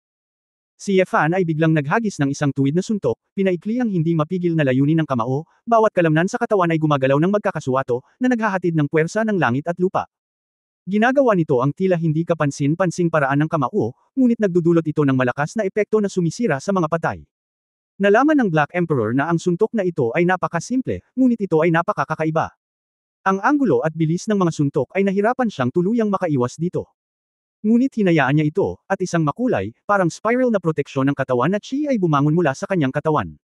Si Yefan ay biglang naghagis ng isang tuwid na suntok, pinaikli ang hindi mapigil na layunin ng kamao, bawat kalamnan sa katawan ay gumagalaw ng magkakasuwato, na naghahatid ng puwersa ng langit at lupa. Ginagawa nito ang tila hindi kapansin-pansing paraan ng kamao, ngunit nagdudulot ito ng malakas na epekto na sumisira sa mga patay. Nalaman ng Black Emperor na ang suntok na ito ay napakasimple, ngunit ito ay napakakakaiba. Ang anggulo at bilis ng mga suntok ay nahirapan siyang tuluyang makaiwas dito. Ngunit hinayaan niya ito, at isang makulay, parang spiral na proteksyon ng katawan na chi ay bumangon mula sa kanyang katawan.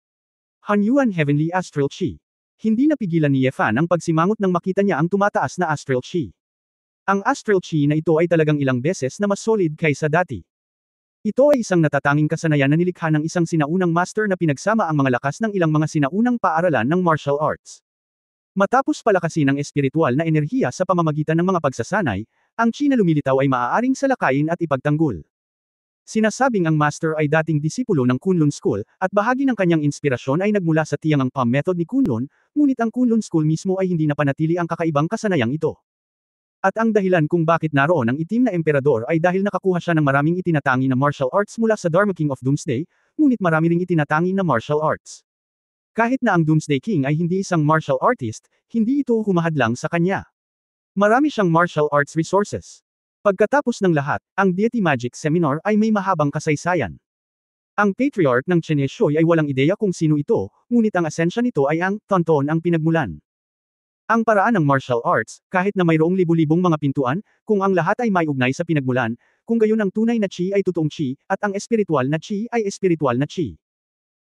Hanyuan Heavenly Astral Chi. Hindi napigilan ni Yefan ang pagsimangot nang makita niya ang tumataas na Astral Chi. Ang Astral Chi na ito ay talagang ilang beses na mas solid kaysa dati. Ito ay isang natatanging kasanayan na nilikha ng isang sinaunang master na pinagsama ang mga lakas ng ilang mga sinaunang paaralan ng martial arts. Matapos palakasin ang espiritual na enerhiya sa pamamagitan ng mga pagsasanay, ang chi na lumilitaw ay maaaring salakayin at ipagtanggol. Sinasabing ang master ay dating disipulo ng Kunlun School, at bahagi ng kanyang inspirasyon ay nagmula sa Tiangang Palm method ni Kunlun, ngunit ang Kunlun School mismo ay hindi napanatili ang kakaibang kasanayang ito. At ang dahilan kung bakit naroon ang itim na emperador ay dahil nakakuha siya ng maraming itinatangi na martial arts mula sa Dharma King of Doomsday, ngunit marami ring itinatangi na martial arts. Kahit na ang Doomsday King ay hindi isang martial artist, hindi ito humahadlang sa kanya. Marami siyang martial arts resources. Pagkatapos ng lahat, ang Deity Magic Seminar ay may mahabang kasaysayan. Ang Patriarch ng Cheneshoy ay walang ideya kung sino ito, ngunit ang asensya nito ay ang Tonton ang pinagmulan. Ang paraan ng martial arts, kahit na mayroong libu-libong mga pintuan, kung ang lahat ay may ugnay sa pinagmulan, kung gayon ang tunay na chi ay totoong chi, at ang espiritual na chi ay espiritual na chi.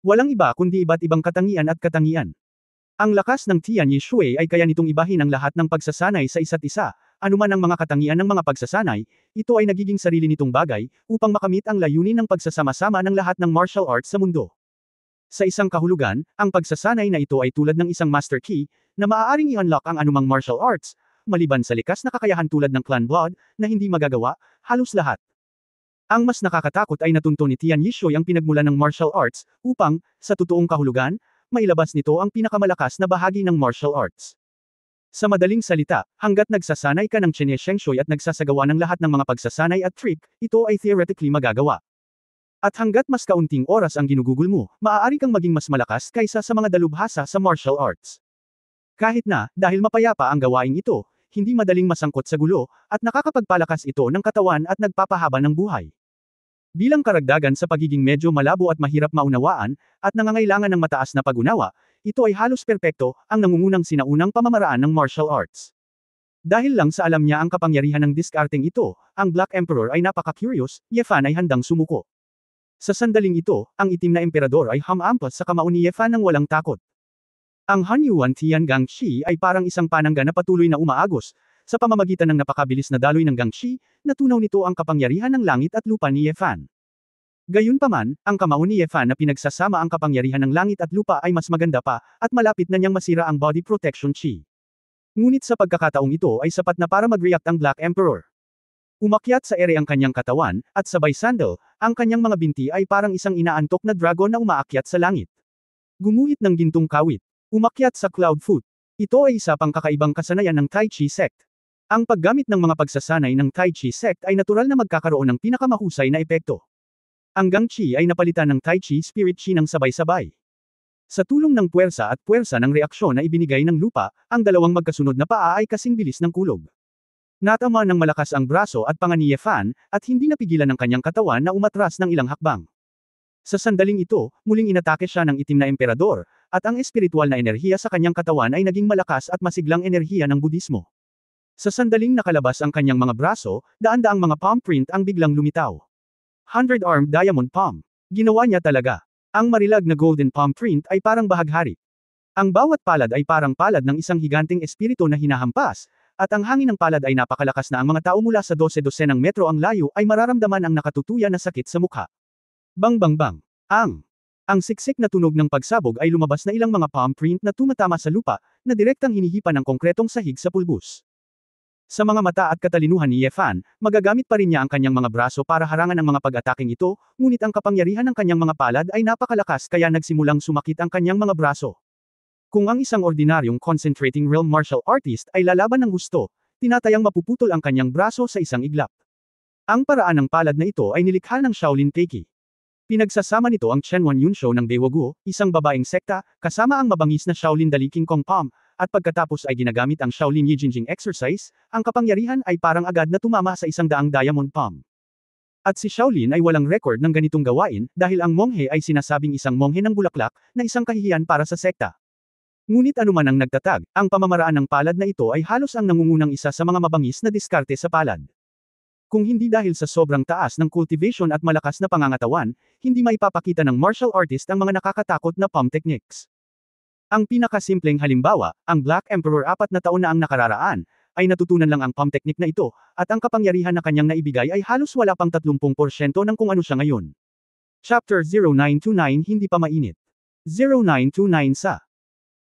Walang iba kundi iba't ibang katangian at katangian. Ang lakas ng Tian Yi Shui ay kaya nitong ibahin ang lahat ng pagsasanay sa isa't isa, anuman ang mga katangian ng mga pagsasanay, ito ay nagiging sarili nitong bagay, upang makamit ang layunin ng pagsasama-sama ng lahat ng martial arts sa mundo. Sa isang kahulugan, ang pagsasanay na ito ay tulad ng isang master key, na maaaring i-unlock ang anumang martial arts, maliban sa likas na kakayahan tulad ng clan blood, na hindi magagawa, halos lahat. Ang mas nakakatakot ay natunto ni Tian Yi Shui ang pinagmulan ng martial arts, upang, sa totoong kahulugan, mailabas nito ang pinakamalakas na bahagi ng martial arts. Sa madaling salita, hanggat nagsasanay ka ng Chine Sheng Shui at nagsasagawa ng lahat ng mga pagsasanay at trick, ito ay theoretically magagawa. At hanggat mas kaunting oras ang ginugugol mo, maaari kang maging mas malakas kaysa sa mga dalubhasa sa martial arts. Kahit na, dahil mapayapa ang gawaing ito, hindi madaling masangkot sa gulo, at nakakapagpalakas ito ng katawan at nagpapahaba ng buhay. Bilang karagdagan sa pagiging medyo malabo at mahirap maunawaan, at nangangailangan ng mataas na pag-unawa, ito ay halos perpekto, ang nangungunang sinaunang pamamaraan ng martial arts. Dahil lang sa alam niya ang kapangyarihan ng diskarteng ito, ang Black Emperor ay napaka-curious, Yefan ay handang sumuko. Sa sandaling ito, ang itim na emperador ay humampas sa kamao ni Yefan ng walang takot. Ang Hanyuan Tiangang Chi ay parang isang panangga na patuloy na umaagos, sa pamamagitan ng napakabilis na daloy ng Gangxi, natunaw nito ang kapangyarihan ng langit at lupa ni Yefan. Gayunpaman, ang kamao ni Yefan na pinagsasama ang kapangyarihan ng langit at lupa ay mas maganda pa, at malapit na niyang masira ang body protection chi. Ngunit sa pagkakataong ito ay sapat na para mag-react ang Black Emperor. Umakyat sa ere ang kanyang katawan, at sabay sandal, ang kanyang mga binti ay parang isang inaantok na dragon na umaakyat sa langit. Gumuhit ng gintong kawit. Umakyat sa cloud foot. Ito ay isa pang kakaibang kasanayan ng Tai Chi sect. Ang paggamit ng mga pagsasanay ng Tai Chi sect ay natural na magkakaroon ng pinakamahusay na epekto. Ang Gangxi ay napalitan ng Tai Chi Spirit Chi ng sabay-sabay. Sa tulong ng puwersa at puwersa ng reaksyon na ibinigay ng lupa, ang dalawang magkasunod na paa ay kasing bilis ng kulog. Natama ng malakas ang braso at panga ni Yefan, at hindi napigilan ng kanyang katawan na umatras ng ilang hakbang. Sa sandaling ito, muling inatake siya ng itim na emperador, at ang espiritual na enerhiya sa kanyang katawan ay naging malakas at masiglang enerhiya ng Budismo. Sa sandaling nakalabas ang kanyang mga braso, daan-daang mga palm print ang biglang lumitaw. 100-armed diamond palm. Ginawa niya talaga. Ang marilag na golden palm print ay parang bahaghari. Ang bawat palad ay parang palad ng isang higanteng espiritu na hinahampas, at ang hangin ng palad ay napakalakas na ang mga tao mula sa 12 ng metro ang layo ay mararamdaman ang nakatutuya na sakit sa mukha. Bang bang bang. Ang siksik na tunog ng pagsabog ay lumabas na ilang mga palm print na tumatama sa lupa, na direktang hinihipan ng konkretong sahig sa pulbus. Sa mga mata at katalinuhan ni Yefan, magagamit pa rin niya ang kanyang mga braso para harangan ang mga pag-ataking ito, ngunit ang kapangyarihan ng kanyang mga palad ay napakalakas kaya nagsimulang sumakit ang kanyang mga braso. Kung ang isang ordinaryong concentrating realm martial artist ay lalaban ng husto, tinatayang mapuputol ang kanyang braso sa isang iglap. Ang paraan ng palad na ito ay nilikha ng Shaolin Keiki. Pinagsasama nito ang Chenwan Yunsho ng Daewoo, isang babaeng sekta, kasama ang mabangis na Shaolin Dali King Kong Palm, at pagkatapos ay ginagamit ang Shaolin Yijinjing exercise, ang kapangyarihan ay parang agad na tumama sa 100 diamond palm. At si Shaolin ay walang record ng ganitong gawain, dahil ang monghe ay sinasabing isang monghe ng bulaklak, na isang kahihiyan para sa sekta. Ngunit anuman ang nagtatag, ang pamamaraan ng palad na ito ay halos ang nangungunang isa sa mga mabangis na diskarte sa palad. Kung hindi dahil sa sobrang taas ng cultivation at malakas na pangangatawan, hindi maipapakita ng martial artist ang mga nakakatakot na palm techniques. Ang pinakasimpleng halimbawa, ang Black Emperor 4 na taon na ang nakararaan, ay natutunan lang ang palm technique na ito, at ang kapangyarihan na kanyang naibigay ay halos wala pang 30% ng kung ano siya ngayon. Chapter 0929 Hindi pa mainit. 0929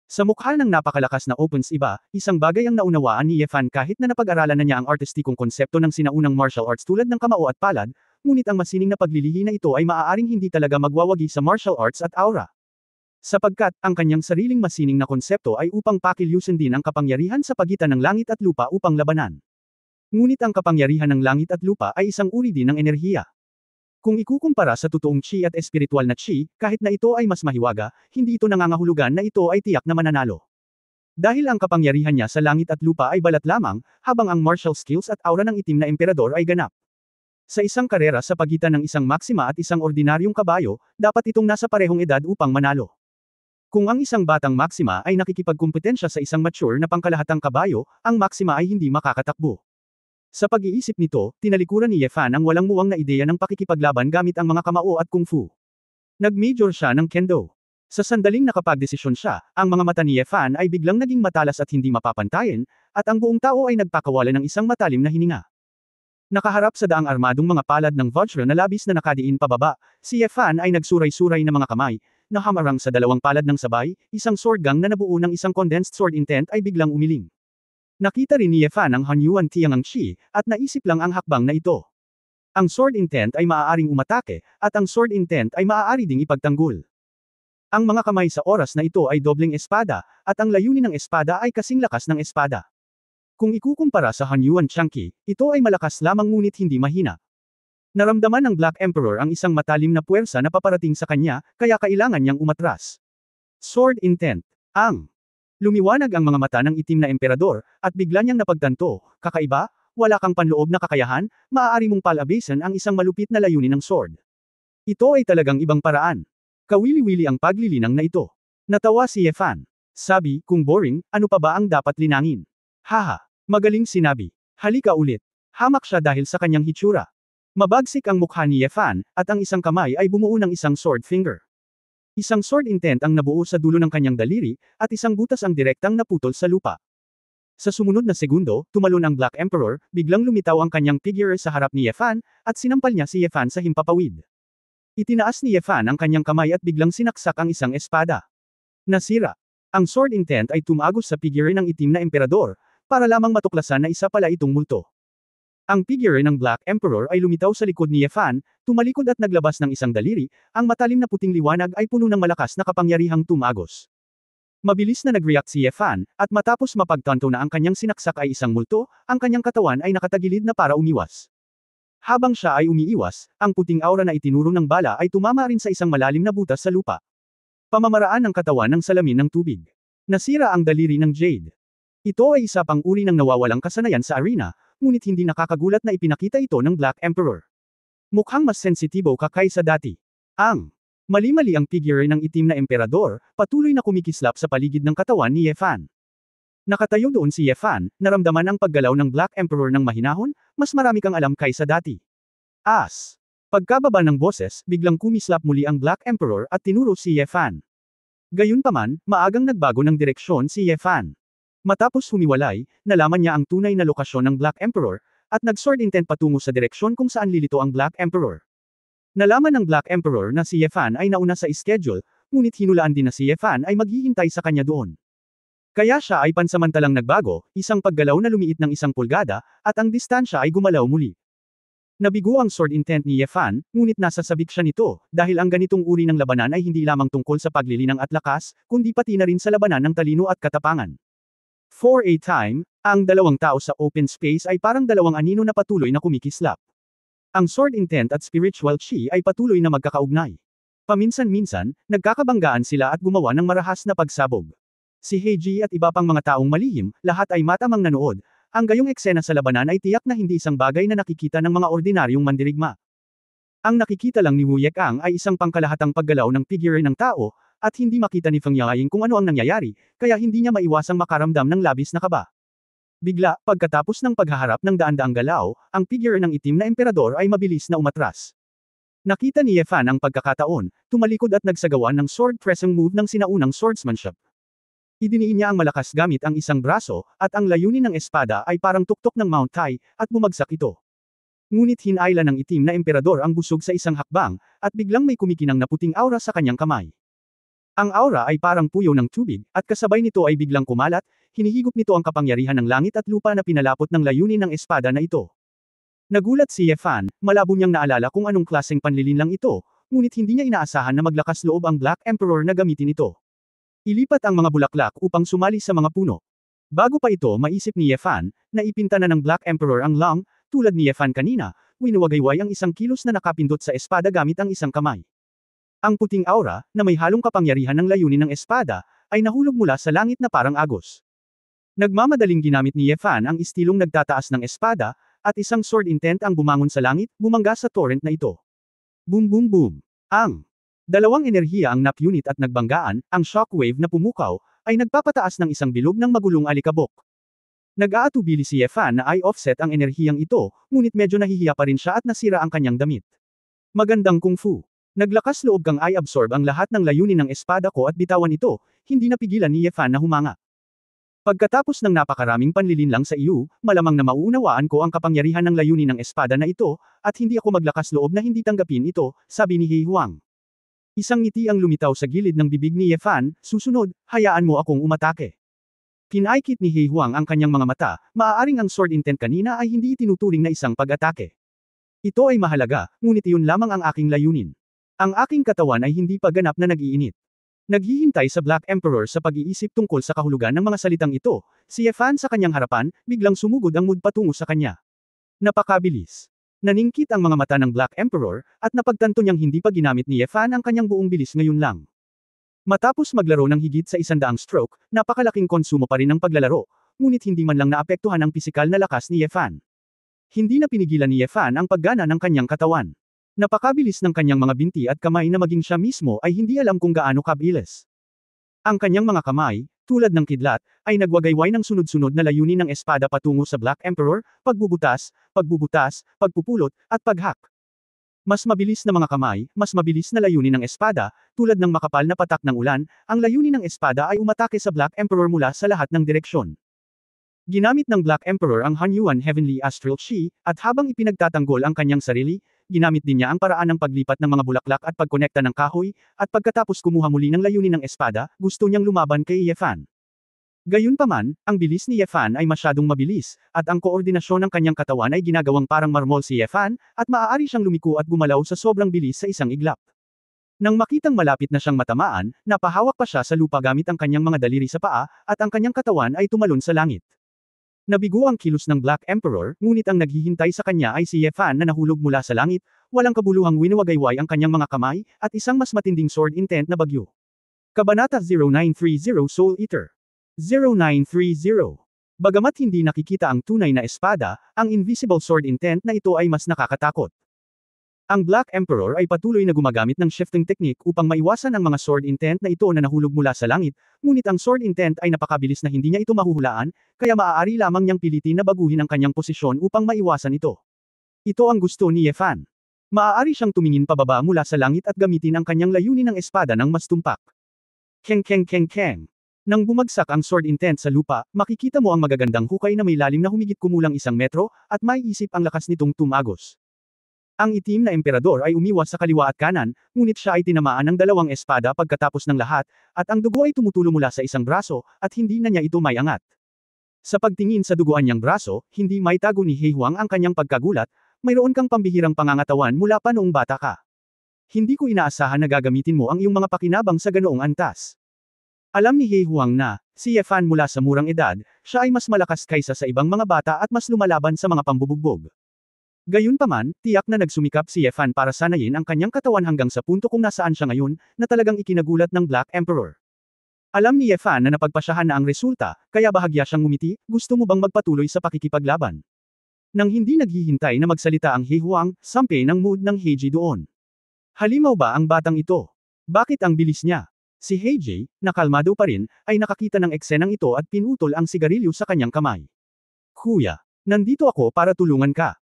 Sa mukha ng napakalakas na opens iba, isang bagay ang naunawaan ni Ye Fan kahit na napag-aralan na niya ang artistikong konsepto ng sinaunang martial arts tulad ng kamao at palad, ngunit ang masining na paglilihi na ito ay maaaring hindi talaga magwawagi sa martial arts at aura. Sapagkat, ang kanyang sariling masining na konsepto ay upang pakilyusin din ang kapangyarihan sa pagitan ng langit at lupa upang labanan. Ngunit ang kapangyarihan ng langit at lupa ay isang uri din ng enerhiya. Kung ikukumpara sa totoong chi at espiritual na chi, kahit na ito ay mas mahiwaga, hindi ito nangangahulugan na ito ay tiyak na mananalo. Dahil ang kapangyarihan niya sa langit at lupa ay balat lamang, habang ang martial skills at aura ng itim na emperador ay ganap. Sa isang karera sa pagitan ng isang maksima at isang ordinaryong kabayo, dapat itong nasa parehong edad upang manalo. Kung ang isang batang maksima ay nakikipagkumpetensya sa isang mature na pangkalahatang kabayo, ang maksima ay hindi makakatakbo. Sa pag-iisip nito, tinalikuran ni Ye Fan ang walang muwang na ideya ng pakikipaglaban gamit ang mga kamao at kung fu. Nag-major siya ng kendo. Sa sandaling nakapagdesisyon siya, ang mga mata ni Ye Fan ay biglang naging matalas at hindi mapapantayin, at ang buong tao ay nagpakawala ng isang matalim na hininga. Nakaharap sa daang armadong mga palad ng Vajra na labis na nakadiin pababa, si Ye Fan ay nagsuray-suray na mga kamay, na hamarang sa dalawang palad ng sabay, isang sword gang na nabuo ng isang condensed sword intent ay biglang umiling. Nakita rin ni Ye Fan ang Hanyuan Tiangang Shi, at naisip lang ang hakbang na ito. Ang sword intent ay maaaring umatake, at ang sword intent ay maaari ding ipagtanggol. Ang mga kamay sa oras na ito ay dobleng espada, at ang layunin ng espada ay kasing lakas ng espada. Kung ikukumpara sa Hanyuan Changqi, ito ay malakas lamang ngunit hindi mahina. Naramdaman ng Black Emperor ang isang matalim na puwersa na paparating sa kanya, kaya kailangan niyang umatras. Sword intent. Lumiwanag ang mga mata ng itim na emperador, at bigla niyang napagtanto, kakaiba, wala kang panloob na kakayahan, maaari mong palabasan ang isang malupit na layunin ng sword. Ito ay talagang ibang paraan. Kawili-wili ang paglilinang na ito. Natawa si Ye Fan. Sabi, kung boring, ano pa ba ang dapat linangin? Haha, magaling sinabi. Halika ulit. Hamak siya dahil sa kanyang hitsura. Mabagsik ang mukha ni Ye Fan, at ang isang kamay ay bumuo ng isang sword finger. Isang sword intent ang nabuo sa dulo ng kanyang daliri, at isang butas ang direktang naputol sa lupa. Sa sumunod na segundo, tumalon ang Black Emperor, biglang lumitaw ang kanyang figure sa harap ni Ye Fan, at sinampal niya si Ye Fan sa himpapawid. Itinaas ni Ye Fan ang kanyang kamay at biglang sinaksak ang isang espada. Nasira. Ang sword intent ay tumagos sa figure ng itim na emperador, para lamang matuklasan na isa pala itong multo. Ang figure ng Black Emperor ay lumitaw sa likod ni Ye Fan, tumalikod at naglabas ng isang daliri, ang matalim na puting liwanag ay puno ng malakas na kapangyarihang tumagos. Mabilis na nag-react si Ye Fan, at matapos mapagtanto na ang kanyang sinaksak ay isang multo, ang kanyang katawan ay nakatagilid na para umiwas. Habang siya ay umiiwas, ang puting aura na itinuro ng bala ay tumama rin sa isang malalim na butas sa lupa. Pamamaraan ng katawan ng salamin ng tubig. Nasira ang daliri ng Jade. Ito ay isa pang uri ng nawawalang kasanayan sa arena, ngunit hindi nakakagulat na ipinakita ito ng Black Emperor. Mukhang mas sensitibo ka kaysa dati. Mali-mali ang figure ng itim na emperador, patuloy na kumikislap sa paligid ng katawan ni Ye Fan. Nakatayo doon si Ye Fan, naramdaman ang paggalaw ng Black Emperor ng mahinahon, mas marami kang alam kaysa dati. Pagkababa ng boses, biglang kumislap muli ang Black Emperor at tinuro si Ye Fan. Gayunpaman, maagang nagbago ng direksyon si Ye Fan. Matapos humiwalay, nalaman niya ang tunay na lokasyon ng Black Emperor, at nag-sword intent patungo sa direksyon kung saan lilito ang Black Emperor. Nalaman ng Black Emperor na si Ye Fan ay nauna sa schedule, ngunit hinulaan din na si Ye Fan ay maghihintay sa kanya doon. Kaya siya ay pansamantalang nagbago, isang paggalaw na lumiit ng 1 pulgada, at ang distansya ay gumalaw muli. Nabigo ang sword intent ni Ye Fan, ngunit nasa sabik siya nito, dahil ang ganitong uri ng labanan ay hindi lamang tungkol sa paglilinang at lakas, kundi pati na rin sa labanan ng talino at katapangan. For a time, Ang dalawang tao sa open space ay parang dalawang anino na patuloy na kumikislap. Ang sword intent at spiritual chi ay patuloy na magkakaugnay. Paminsan-minsan, nagkakabanggaan sila at gumawa ng marahas na pagsabog. Si Heiji at iba pang mga taong malihim, lahat ay matamang nanood. Ang gayong eksena sa labanan ay tiyak na hindi isang bagay na nakikita ng mga ordinaryong mandirigma. Ang nakikita lang ni Wu Yekang ay isang pangkalahatang paggalaw ng figure ng tao, at hindi makita ni Feng Yaing kung ano ang nangyayari, kaya hindi niya maiwasang makaramdam ng labis na kaba. Bigla, pagkatapos ng paghaharap ng daan-daang galaw, ang figure ng itim na emperador ay mabilis na umatras. Nakita ni Ye Fan ang pagkakataon, tumalikod at nagsagawa ng sword pressing move ng sinaunang swordsmanship. Idiniin niya ang malakas gamit ang isang braso, at ang layunin ng espada ay parang tuktok ng Mount Tai, at bumagsak ito. Ngunit hinayla ng itim na emperador ang busog sa isang hakbang, at biglang may kumikinang na puting aura sa kanyang kamay. Ang aura ay parang puyo ng tubig, at kasabay nito ay biglang kumalat, hinihigop nito ang kapangyarihan ng langit at lupa na pinalapot ng layunin ng espada na ito. Nagulat si Ye Fan, malabo niyang naalala kung anong klaseng panlilinlang ito, ngunit hindi niya inaasahan na maglakas loob ang Black Emperor na gamitin ito. Ilipat ang mga bulaklak upang sumali sa mga puno. Bago pa ito maisip ni Ye Fan, naipinta na ng Black Emperor ang Long, tulad ni Ye Fan kanina, winuwagayway ang isang kilos na nakapindot sa espada gamit ang isang kamay. Ang puting aura, na may halong kapangyarihan ng layunin ng espada, ay nahulog mula sa langit na parang agos. Nagmamadaling ginamit ni Ye Fan ang istilong nagtataas ng espada, at isang sword intent ang bumangon sa langit, bumangga sa torrent na ito. Boom boom boom. Ang dalawang enerhiya ang napunit at nagbanggaan, ang shockwave na pumukaw, ay nagpapataas ng isang bilog ng magulong alikabok. Nag-aatubili si Ye Fan na ay offset ang enerhiyang ito, ngunit medyo nahihiya pa rin siya at nasira ang kanyang damit. Magandang kung fu. Naglakas loob kang i-absorb ang lahat ng layunin ng espada ko at bitawan ito, hindi napigilan ni Ye Fan na humanga. Pagkatapos ng napakaraming panlilinlang sa iyo, malamang na mauunawaan ko ang kapangyarihan ng layunin ng espada na ito, at hindi ako maglakas loob na hindi tanggapin ito, sabi ni He Huang. Isang ngiti ang lumitaw sa gilid ng bibig ni Ye Fan, susunod, hayaan mo akong umatake. Pinaikit ni He Huang ang kanyang mga mata, maaaring ang sword intent kanina ay hindi itinuturing na isang pag-atake. Ito ay mahalaga, ngunit iyon lamang ang aking layunin. Ang aking katawan ay hindi pa ganap na nag-iinit. Naghihintay sa Black Emperor sa pag-iisip tungkol sa kahulugan ng mga salitang ito, si Ye Fan sa kanyang harapan, biglang sumugod ang mood patungo sa kanya. Napakabilis. Naningkit ang mga mata ng Black Emperor, at napagtanto niyang hindi pa ginamit ni Ye Fan ang kanyang buong bilis ngayon lang. Matapos maglaro ng higit sa 100 stroke, napakalaking konsumo pa rin ang paglalaro, ngunit hindi man lang naapektuhan ang pisikal na lakas ni Ye Fan. Hindi na pinigilan ni Ye Fan ang paggana ng kanyang katawan. Napakabilis ng kanyang mga binti at kamay na maging siya mismo ay hindi alam kung gaano kabilis. Ang kanyang mga kamay, tulad ng kidlat, ay nagwagayway ng sunod-sunod na layunin ng espada patungo sa Black Emperor, pagbubutas, pagpupulot, at paghak. Mas mabilis na mga kamay, mas mabilis na layunin ng espada, tulad ng makapal na patak ng ulan, ang layunin ng espada ay umatake sa Black Emperor mula sa lahat ng direksyon. Ginamit ng Black Emperor ang Hanyuan Heavenly Astral Chi, at habang ipinagtatanggol ang kanyang sarili, ginamit din niya ang paraan ng paglipat ng mga bulaklak at pagkonekta ng kahoy, at pagkatapos kumuha muli ng layunin ng espada, gusto niyang lumaban kay Ye Fan. Gayunpaman, ang bilis ni Ye Fan ay masyadong mabilis, at ang koordinasyon ng kanyang katawan ay ginagawang parang marmol si Ye Fan, at maaari siyang lumiko at gumalaw sa sobrang bilis sa isang iglap. Nang makitang malapit na siyang matamaan, napahawak pa siya sa lupa gamit ang kanyang mga daliri sa paa, at ang kanyang katawan ay tumalon sa langit. Nabigo ang kilos ng Black Emperor, ngunit ang naghihintay sa kanya ay si Ye Fan na nahulog mula sa langit, walang kabuluhang winuwagayway ang kanyang mga kamay, at isang mas matinding sword intent na bagyo. Kabanata 0930 Soul Eater 0930. Bagamat hindi nakikita ang tunay na espada, ang invisible sword intent na ito ay mas nakakatakot. Ang Black Emperor ay patuloy na gumagamit ng shifting technique upang maiwasan ang mga sword intent na ito na nahulog mula sa langit, ngunit ang sword intent ay napakabilis na hindi niya ito mahuhulaan, kaya maaari lamang niyang pilitin na baguhin ang kanyang posisyon upang maiwasan ito. Ito ang gusto ni Ye Fan. Maaari siyang tumingin pababa mula sa langit at gamitin ang kanyang layunin ng espada ng mas tumpak. Keng keng keng keng. Nang bumagsak ang sword intent sa lupa, makikita mo ang magagandang hukay na may lalim na humigit kumulang 1 metro, at maiisip ang lakas nitong tumagos. Ang itim na emperador ay umiwas sa kaliwa at kanan, ngunit siya ay tinamaan ng dalawang espada pagkatapos ng lahat, at ang dugo ay tumutulo mula sa isang braso, at hindi na niya ito may angat. Sa pagtingin sa duguan niyang braso, hindi may tago ni He Huang ang kanyang pagkagulat, mayroon kang pambihirang pangangatawan mula pa noong bata ka. Hindi ko inaasahan na gagamitin mo ang iyong mga pakinabang sa ganoong antas. Alam ni He Huang na, si Ye Fan mula sa murang edad, siya ay mas malakas kaysa sa ibang mga bata at mas lumalaban sa mga pambubugbog. Gayunpaman, tiyak na nagsumikap si Ye Fan para sanayin ang kanyang katawan hanggang sa punto kung nasaan siya ngayon, na talagang ikinagulat ng Black Emperor. Alam ni Ye Fan na napagpasyahan na ang resulta, kaya bahagya siyang ngumiti, gusto mo bang magpatuloy sa pakikipaglaban? Nang hindi naghihintay na magsalita ang He Huang, sampe ng mood ng Heiji doon. Halimaw ba ang batang ito? Bakit ang bilis niya? Si Heiji, na kalmado pa rin, ay nakakita ng eksenang ito at pinutol ang sigarilyo sa kanyang kamay. Kuya, nandito ako para tulungan ka.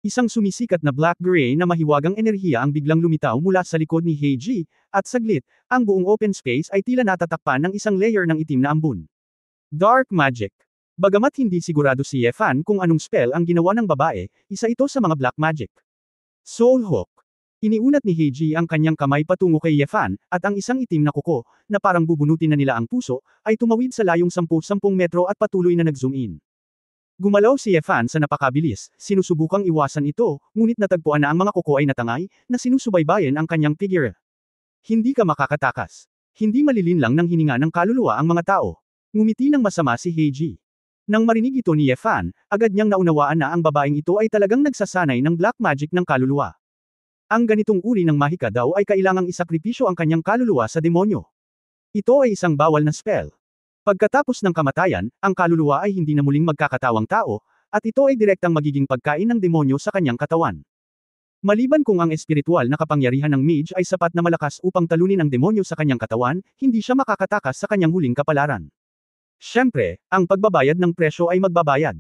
Isang sumisikat na black-gray na mahiwagang enerhiya ang biglang lumitaw mula sa likod ni Heiji, at saglit, ang buong open space ay tila natatakpan ng isang layer ng itim na ambon. Dark Magic. Bagamat hindi sigurado si Ye Fan kung anong spell ang ginawa ng babae, isa ito sa mga black magic. Soul Hook. Iniunat ni Heiji ang kanyang kamay patungo kay Ye Fan, at ang isang itim na kuko, na parang bubunutin na nila ang puso, ay tumawid sa layong 10-10 metro at patuloy na nag-zoom in. Gumalaw si Ye Fan sa napakabilis, sinusubukang iwasan ito, ngunit natagpuan na ang mga kuko ay natangay, na sinusubaybayan ang kanyang figure. Hindi ka makakatakas. Hindi malilinlang ng hininga ng kaluluwa ang mga tao. Ngumiti ng masama si Heiji. Nang marinig ito ni Ye Fan, agad niyang naunawaan na ang babaeng ito ay talagang nagsasanay ng black magic ng kaluluwa. Ang ganitong uri ng mahika daw ay kailangang isakripisyo ang kanyang kaluluwa sa demonyo. Ito ay isang bawal na spell. Pagkatapos ng kamatayan, ang kaluluwa ay hindi na muling magkakatawang tao, at ito ay direktang magiging pagkain ng demonyo sa kanyang katawan. Maliban kung ang espiritual na kapangyarihan ng mage ay sapat na malakas upang talunin ang demonyo sa kanyang katawan, hindi siya makakatakas sa kanyang huling kapalaran. Siyempre, ang pagbabayad ng presyo ay magbabayad.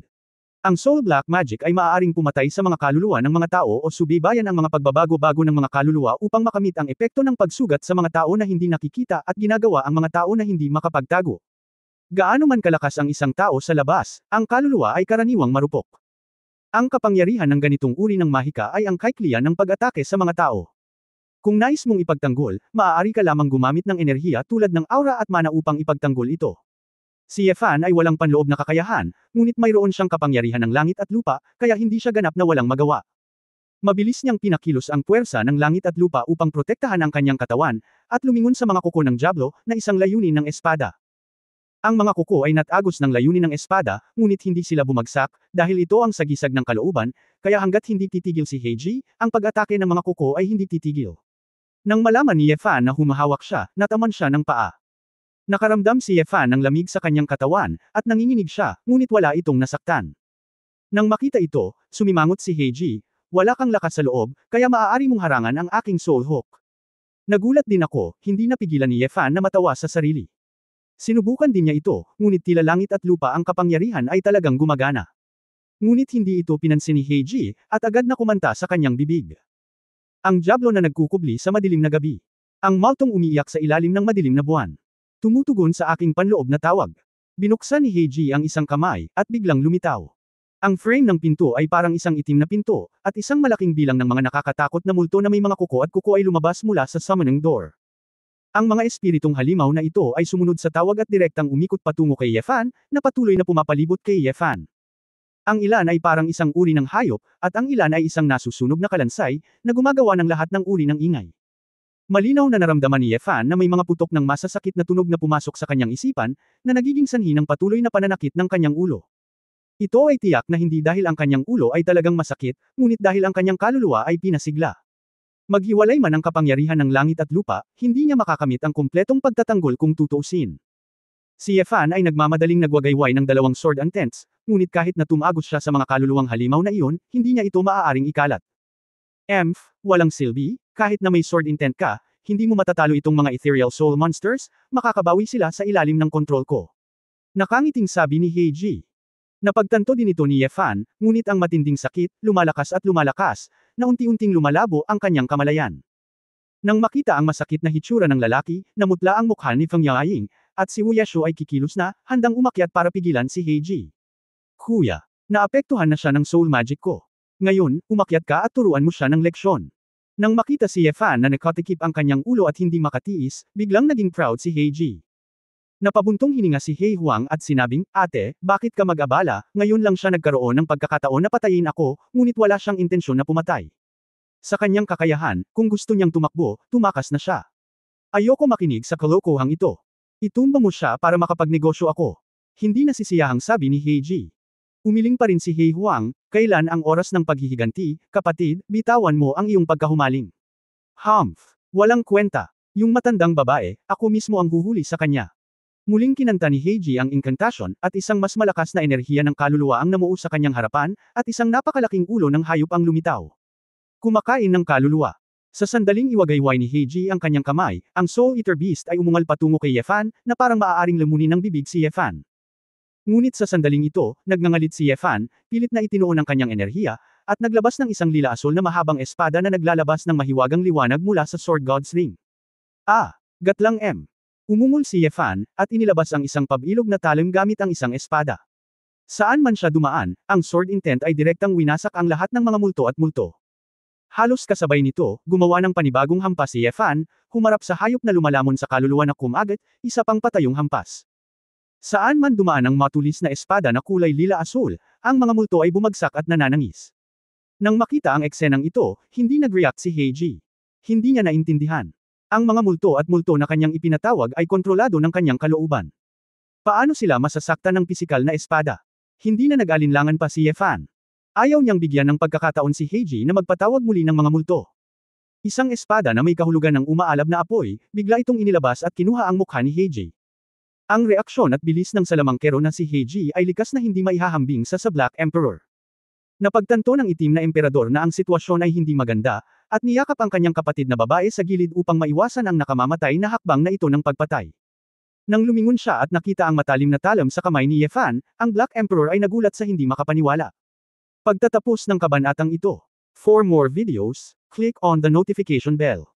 Ang Soul Black Magic ay maaaring pumatay sa mga kaluluwa ng mga tao o subaybayan ang mga pagbabago-bago ng mga kaluluwa upang makamit ang epekto ng pagsugat sa mga tao na hindi nakikita at ginagawa ang mga tao na hindi makapagtago. Gaano man kalakas ang isang tao sa labas, ang kaluluwa ay karaniwang marupok. Ang kapangyarihan ng ganitong uri ng mahika ay ang kaiklian ng pag-atake sa mga tao. Kung nais mong ipagtanggol, maaari ka lamang gumamit ng enerhiya tulad ng aura at mana upang ipagtanggol ito. Si Ye Fan ay walang panloob na kakayahan, ngunit mayroon siyang kapangyarihan ng langit at lupa, kaya hindi siya ganap na walang magawa. Mabilis niyang pinakilos ang puwersa ng langit at lupa upang protektahan ang kanyang katawan, at lumingon sa mga kuko ng Diablo, na isang layunin ng espada. Ang mga kuko ay natagos ng layunin ng espada, ngunit hindi sila bumagsak, dahil ito ang sagisag ng kalooban, kaya hanggat hindi titigil si Heiji, ang pag-atake ng mga kuko ay hindi titigil. Nang malaman ni Ye Fan na humahawak siya, nataman siya ng paa. Nakaramdam si Ye Fan ng lamig sa kanyang katawan, at nanginginig siya, ngunit wala itong nasaktan. Nang makita ito, sumimangot si Heiji, wala kang lakas sa loob, kaya maaari mong harangan ang aking soul hook. Nagulat din ako, hindi napigilan ni Ye Fan na matawa sa sarili. Sinubukan din niya ito, ngunit tila langit at lupa ang kapangyarihan ay talagang gumagana. Ngunit hindi ito pinansin ni Heiji, at agad na kumanta sa kanyang bibig. Ang Diablo na nagkukubli sa madilim na gabi. Ang maltong umiiyak sa ilalim ng madilim na buwan. Tumutugon sa aking panloob na tawag. Binuksan ni Heiji ang isang kamay, at biglang lumitaw. Ang frame ng pinto ay parang isang itim na pinto, at isang malaking bilang ng mga nakakatakot na multo na may mga kuko at kuko ay lumabas mula sa summoning door. Ang mga espiritong halimaw na ito ay sumunod sa tawag at direktang umikot patungo kay Ye Fan, na patuloy na pumapalibot kay Ye Fan. Ang ilan ay parang isang uri ng hayop, at ang ilan ay isang nasusunog na kalansay, na gumagawa ng lahat ng uri ng ingay. Malinaw na naramdaman ni Ye Fan na may mga putok ng masasakit na tunog na pumasok sa kanyang isipan, na nagiging sanhi ng patuloy na pananakit ng kanyang ulo. Ito ay tiyak na hindi dahil ang kanyang ulo ay talagang masakit, ngunit dahil ang kanyang kaluluwa ay pinasigla. Maghiwalay man ang kapangyarihan ng langit at lupa, hindi niya makakamit ang kumpletong pagtatanggol kung tutuusin. Si Ye Fan ay nagmamadaling nagwagayway ng dalawang sword antents, ngunit kahit na tumagos siya sa mga kaluluwang halimaw na iyon, hindi niya ito maaaring ikalat. Walang silbi, kahit na may sword intent ka, hindi mo matatalo itong mga ethereal soul monsters, makakabawi sila sa ilalim ng kontrol ko. Nakangiting sabi ni Heiji. Napagtanto din ito ni Ye Fan, ngunit ang matinding sakit, lumalakas, na unti-unting lumalabo ang kanyang kamalayan. Nang makita ang masakit na hitsura ng lalaki, namutla ang mukha ni Feng Yaoying, at si Wu Yeshu ay kikilos na, handang umakyat para pigilan si Heiji. Kuya, naapektuhan na siya ng soul magic ko. Ngayon, umakyat ka at turuan mo siya ng leksyon. Nang makita si Ye Fan na nakatikip ang kanyang ulo at hindi makatiis, biglang naging proud si Heiji. Napabuntong hininga si He Huang at sinabing, ate, bakit ka mag-abala, ngayon lang siya nagkaroon ng pagkakataon na patayin ako, ngunit wala siyang intensyon na pumatay. Sa kanyang kakayahan, kung gusto niyang tumakbo, tumakas na siya. Ayoko makinig sa kalokohang ito. Itumba mo siya para makapagnegosyo ako. Hindi nasisiyahang sabi ni Heiji. Umiling pa rin si Hei Huang, kailan ang oras ng paghihiganti, kapatid, bitawan mo ang iyong pagkahumaling. Humph. Walang kwenta. Yung matandang babae, ako mismo ang huhuli sa kanya. Muling kinanta ni Heiji ang incantation, at isang mas malakas na enerhiya ng kaluluwa ang namuo sa kanyang harapan, at isang napakalaking ulo ng hayop ang lumitaw. Kumakain ng kaluluwa. Sa sandaling iwagayway ni Heiji ang kanyang kamay, ang Soul Eater Beast ay umungal patungo kay Yefan, na parang maaaring lamunin ng bibig si Yefan. Ngunit sa sandaling ito, nagngangalit si Yefan, pilit na itinuon ang kanyang enerhiya, at naglabas ng isang lila asul na mahabang espada na naglalabas ng mahiwagang liwanag mula sa Sword God's Ring. Gatlang M. Umungol si Yefan, at inilabas ang isang pabilog na talim gamit ang isang espada. Saan man siya dumaan, ang Sword Intent ay direktang winasak ang lahat ng mga multo at multo. Halos kasabay nito, gumawa ng panibagong hampas si Yefan, humarap sa hayop na lumalamon sa kaluluwa na kumagat, isa pang patayong hampas. Saan man dumaan ang matulis na espada na kulay lila-asul, ang mga multo ay bumagsak at nananangis. Nang makita ang eksenang ito, hindi nag-react si Heiji. Hindi niya naintindihan. Ang mga multo at multo na kanyang ipinatawag ay kontrolado ng kanyang kalooban. Paano sila masasaktan ng pisikal na espada? Hindi na nag-alinlangan pa si Yefan. Ayaw niyang bigyan ng pagkakataon si Heiji na magpatawag muli ng mga multo. Isang espada na may kahulugan ng umaalab na apoy, bigla itong inilabas at kinuha ang mukha ni Heiji. Ang reaksyon at bilis ng salamangkero na si Heiji ay likas na hindi maihahambing sa Black Emperor. Napagtanto ng itim na emperador na ang sitwasyon ay hindi maganda, at niyakap ang kanyang kapatid na babae sa gilid upang maiwasan ang nakamamatay na hakbang na ito ng pagpatay. Nang lumingon siya at nakita ang matalim na talam sa kamay ni Yefan, ang Black Emperor ay nagulat sa hindi makapaniwala. Pagtatapos ng kabanatang ito. For more videos, click on the notification bell.